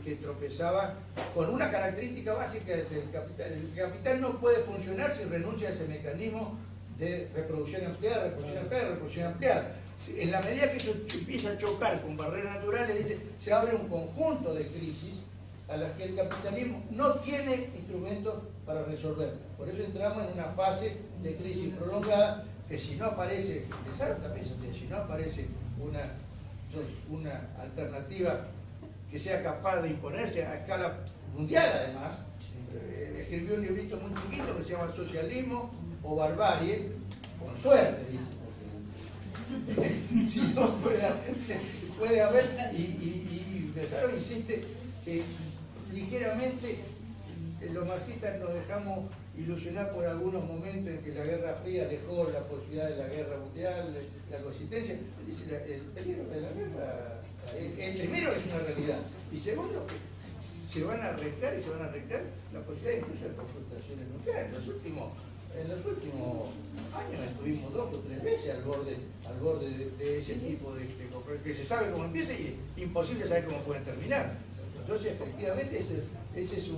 Speaker 1: que tropezaba con una característica básica del capital. El capital no puede funcionar si renuncia a ese mecanismo de reproducción ampliada, reproducción ampliada. En la medida que eso empieza a chocar con barreras naturales, dice, se abre un conjunto de crisis a las que el capitalismo no tiene instrumentos para resolver. Por eso entramos en una fase de crisis prolongada que si no aparece, si no aparece una alternativa que sea capaz de imponerse a escala mundial además, escribió un librito muy chiquito que se llama Socialismo o Barbarie, con suerte, dice. Si no puede haber, y Pesaro insiste que ligeramente los marxistas nos dejamos ilusionar por algunos momentos en que la Guerra Fría dejó la posibilidad de la guerra mundial, la consistencia. Dice, el peligro de la guerra, primero es una realidad, y segundo, que se van a arreglar la posibilidad incluso de confrontaciones nucleares. En los últimos años estuvimos 2 o 3 veces al borde de ese tipo de que se sabe cómo empieza y es imposible saber cómo pueden terminar. Entonces, efectivamente, esa es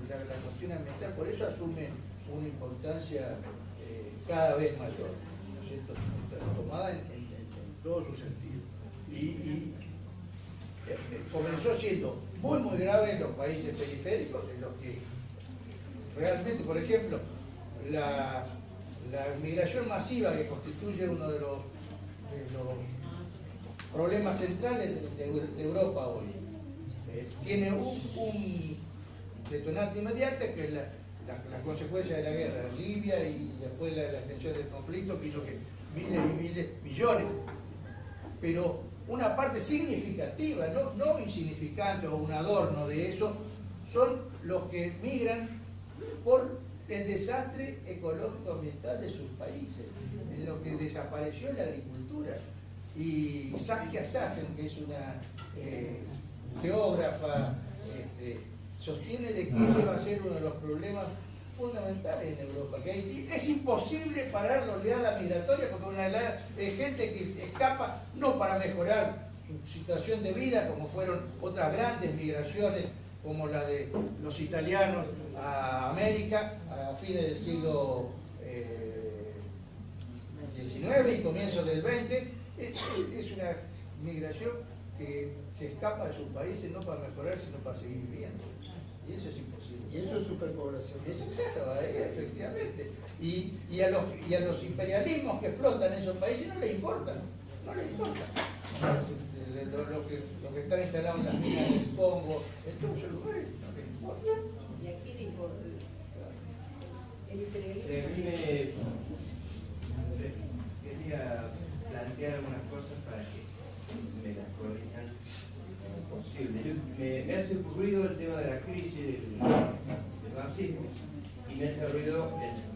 Speaker 1: la cuestión ambiental, por eso asume una importancia cada vez mayor, ¿no es cierto?, tomada en todo su sentido. Y comenzó siendo muy grave en los países periféricos, en los que realmente, por ejemplo, la migración masiva que constituye uno de los problemas centrales de Europa hoy, tiene un detonante inmediato que es la consecuencia de la guerra en Libia y después la extensión del conflicto que hizo que miles, millones, pero una parte significativa, no insignificante o un adorno de eso, son los que migran por el desastre ecológico ambiental de sus países, en lo que desapareció la agricultura. Y Saskia Sassen, que es una geógrafa, sostiene de que ese va a ser uno de los problemas fundamentales en Europa, que es imposible parar la oleada migratoria porque una oleada de gente que escapa no para mejorar su situación de vida, como fueron otras grandes migraciones como la de los italianos a América a fines del siglo XIX y comienzos del XX. Es una migración que se escapa de sus países no para mejorar, sino para seguir viviendo. Y eso es imposible.
Speaker 3: Y eso es superpoblación.
Speaker 1: Eso es claro, efectivamente. Y a los imperialismos que explotan esos países no les importa. No les importa. Lo que están instalados en las minas del Congo, en todos esos lugares, no les importa.
Speaker 4: ¿Y a quién le importa? El
Speaker 8: imperialismo. Quería plantear algunas cosas para que me las corrijan como posible. Me hace ruido el tema de la crisis del marxismo y me hace ruido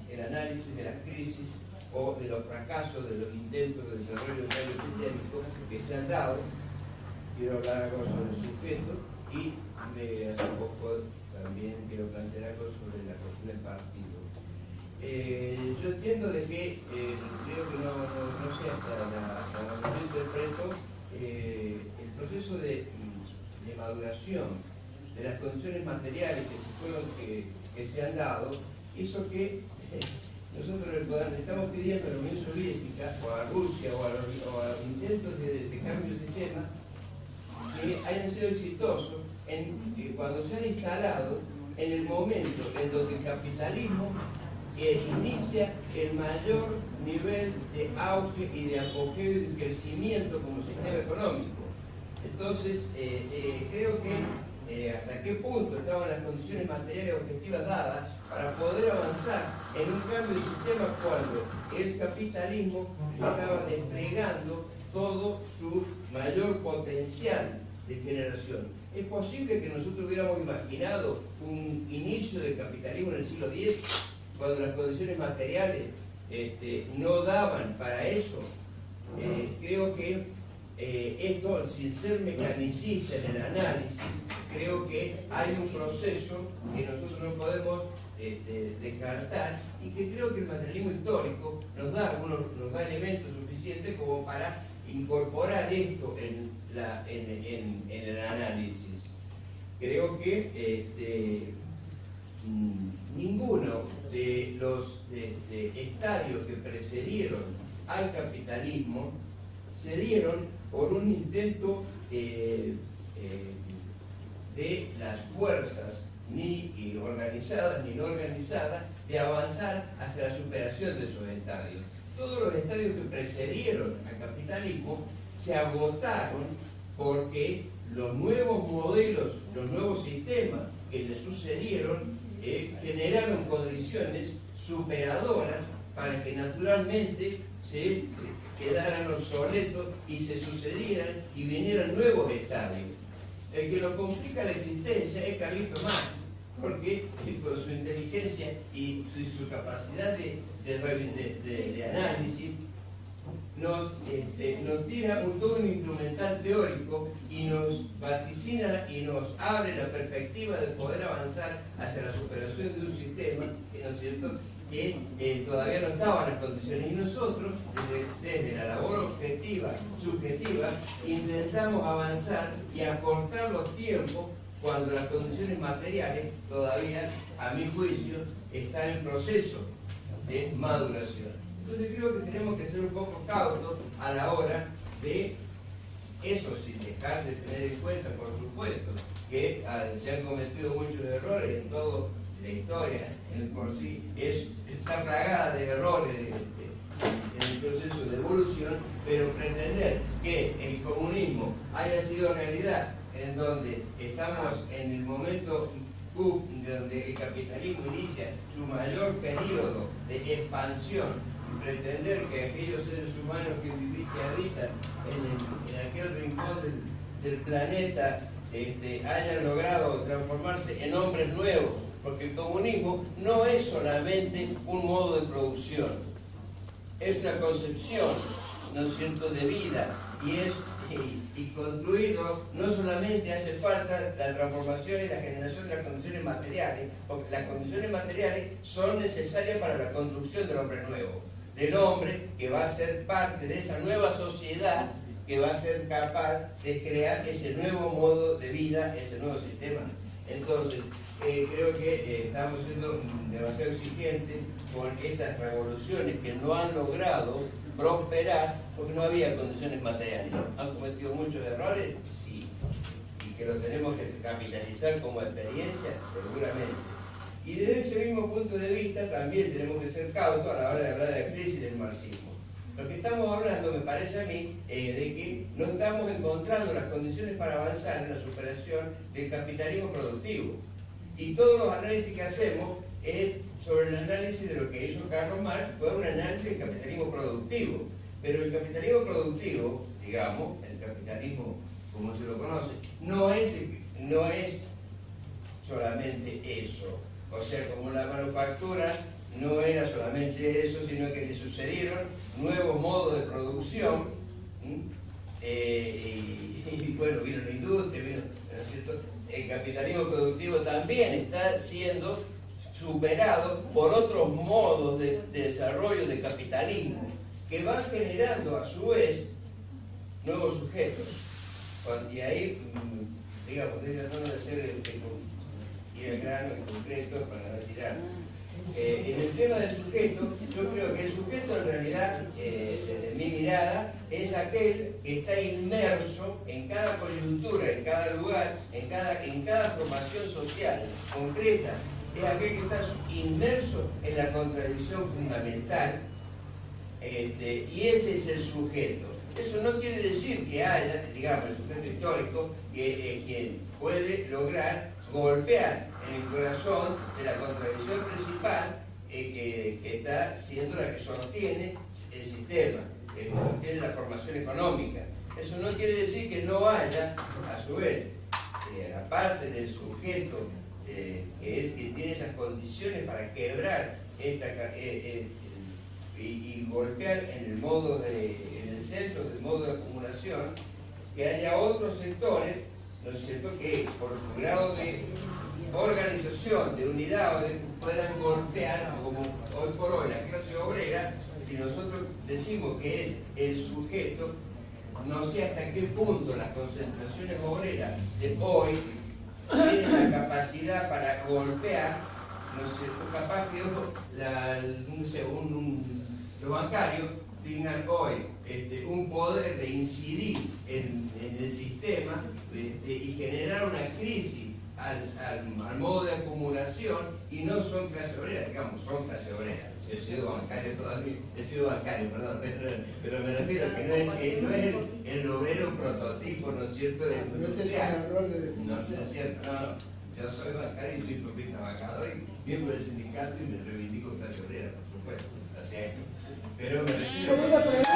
Speaker 8: el análisis de las crisis o de los fracasos de los intentos de desarrollo de cambio sistémico que se han dado. Quiero hablar algo sobre el sujeto y hace poco también quiero plantear algo sobre la cuestión del partido. Yo entiendo de que creo que no sé hasta yo interpreto el proceso de maduración de las condiciones materiales que se han dado hizo que nosotros le estamos pidiendo a la Unión Soviética o a Rusia o a los intentos de cambio de sistema que hayan sido exitosos cuando se han instalado en el momento en donde el capitalismo inicia el mayor nivel de auge y de apogeo y de crecimiento como sistema económico. Entonces, creo que hasta qué punto estaban las condiciones materiales objetivas dadas para poder avanzar en un cambio de sistema cuando el capitalismo estaba desplegando todo su mayor potencial de generación. ¿Es posible que nosotros hubiéramos imaginado un inicio del capitalismo en el siglo X cuando las condiciones materiales no daban para eso? Creo que esto, sin ser mecanicista en el análisis, creo que hay un proceso que nosotros no podemos descartar y que creo que el materialismo histórico nos da elementos suficientes como para incorporar esto en el análisis. Creo que ninguno de los estadios que precedieron al capitalismo se dieron por un intento de las fuerzas, ni organizadas ni no organizadas, de avanzar hacia la superación de esos estadios. Todos los estadios que precedieron al capitalismo se agotaron porque los nuevos modelos, los nuevos sistemas que le sucedieron generaron condiciones superadoras para que naturalmente se quedaran obsoletos y se sucedieran y vinieran nuevos estadios. El que nos complica la existencia es Carlito Marx, porque con su inteligencia y su capacidad de análisis nos tira todo un instrumental teórico y nos vaticina y nos abre la perspectiva de poder avanzar hacia la superación de un sistema, ¿no es cierto?, que todavía no estaban las condiciones. Y nosotros, desde la labor objetiva, subjetiva, intentamos avanzar y acortar los tiempos cuando las condiciones materiales todavía, a mi juicio, están en proceso de maduración. Entonces creo que tenemos que ser un poco cautos a la hora de eso, sin dejar de tener en cuenta, por supuesto, que se han cometido muchos errores en toda la historia, en por sí, está plagada de errores en el proceso de evolución, pero pretender que el comunismo haya sido realidad en donde estamos en el momento donde el capitalismo inicia su mayor periodo de expansión, y pretender que aquellos seres humanos que habitan en aquel rincón del planeta hayan logrado transformarse en hombres nuevos, porque el comunismo no es solamente un modo de producción, es una concepción, ¿no es cierto?, de vida, y construirlo no solamente hace falta la transformación y la generación de las condiciones materiales, porque las condiciones materiales son necesarias para la construcción del hombre nuevo, del hombre que va a ser parte de esa nueva sociedad, que va a ser capaz de crear ese nuevo modo de vida, ese nuevo sistema. Entonces, creo que estamos siendo demasiado exigentes con estas revoluciones que no han logrado prosperar porque no había condiciones materiales. ¿Han cometido muchos errores? Sí. ¿Y que lo tenemos que capitalizar como experiencia? Seguramente. Y desde ese mismo punto de vista también tenemos que ser cautos a la hora de hablar de la crisis del marxismo. Lo que estamos hablando, me parece a mí, de que no estamos encontrando las condiciones para avanzar en la superación del capitalismo productivo. Y todos los análisis que hacemos es sobre el análisis de lo que hizo Carlos Marx, fue un análisis del capitalismo productivo. Pero el capitalismo productivo, digamos, el capitalismo como se lo conoce, no es solamente eso. O sea, como la manufactura no era solamente eso, sino que le sucedieron nuevos modos de producción, y bueno, vino la industria, ¿no es cierto? El capitalismo productivo también está siendo superado por otros modos de desarrollo de capitalismo que van generando a su vez nuevos sujetos. Y ahí, digamos, estoy tratando de hacer ir al grano en concreto para no tirar. En el tema del sujeto, yo creo que el sujeto en realidad, desde mi mirada, es aquel que está inmerso en cada coyuntura, en cada lugar, en cada formación social concreta. Es aquel que está inmerso en la contradicción fundamental, y ese es el sujeto. Eso no quiere decir que haya, digamos, el sujeto histórico, quien puede lograr golpear en el corazón de la contradicción principal que está siendo la que sostiene el sistema, que sostiene la formación económica. Eso no quiere decir que no haya, a su vez, aparte del sujeto que tiene esas condiciones para quebrar y golpear en el centro del modo de acumulación, que haya otros sectores, ¿no es cierto?, que por su grado de organización, de unidad, puedan golpear, como hoy por hoy la clase obrera, si nosotros decimos que es el sujeto, no sé hasta qué punto las concentraciones obreras de hoy tienen la capacidad para golpear ¿no es cierto? Capaz que los bancarios tengan hoy un poder de incidir en el sistema y generar una crisis al modo de acumulación, y no son clase obrera, digamos, son clase obrera. He sido bancario todavía, perdón, pero me refiero que no es el obrero prototipo, ¿no es cierto?
Speaker 3: No es ese error de definición.
Speaker 8: No es cierto, no. Yo soy bancario y soy propio trabajador y miembro del sindicato y me reivindico clase obrera, por supuesto, hace años. Pero me refiero...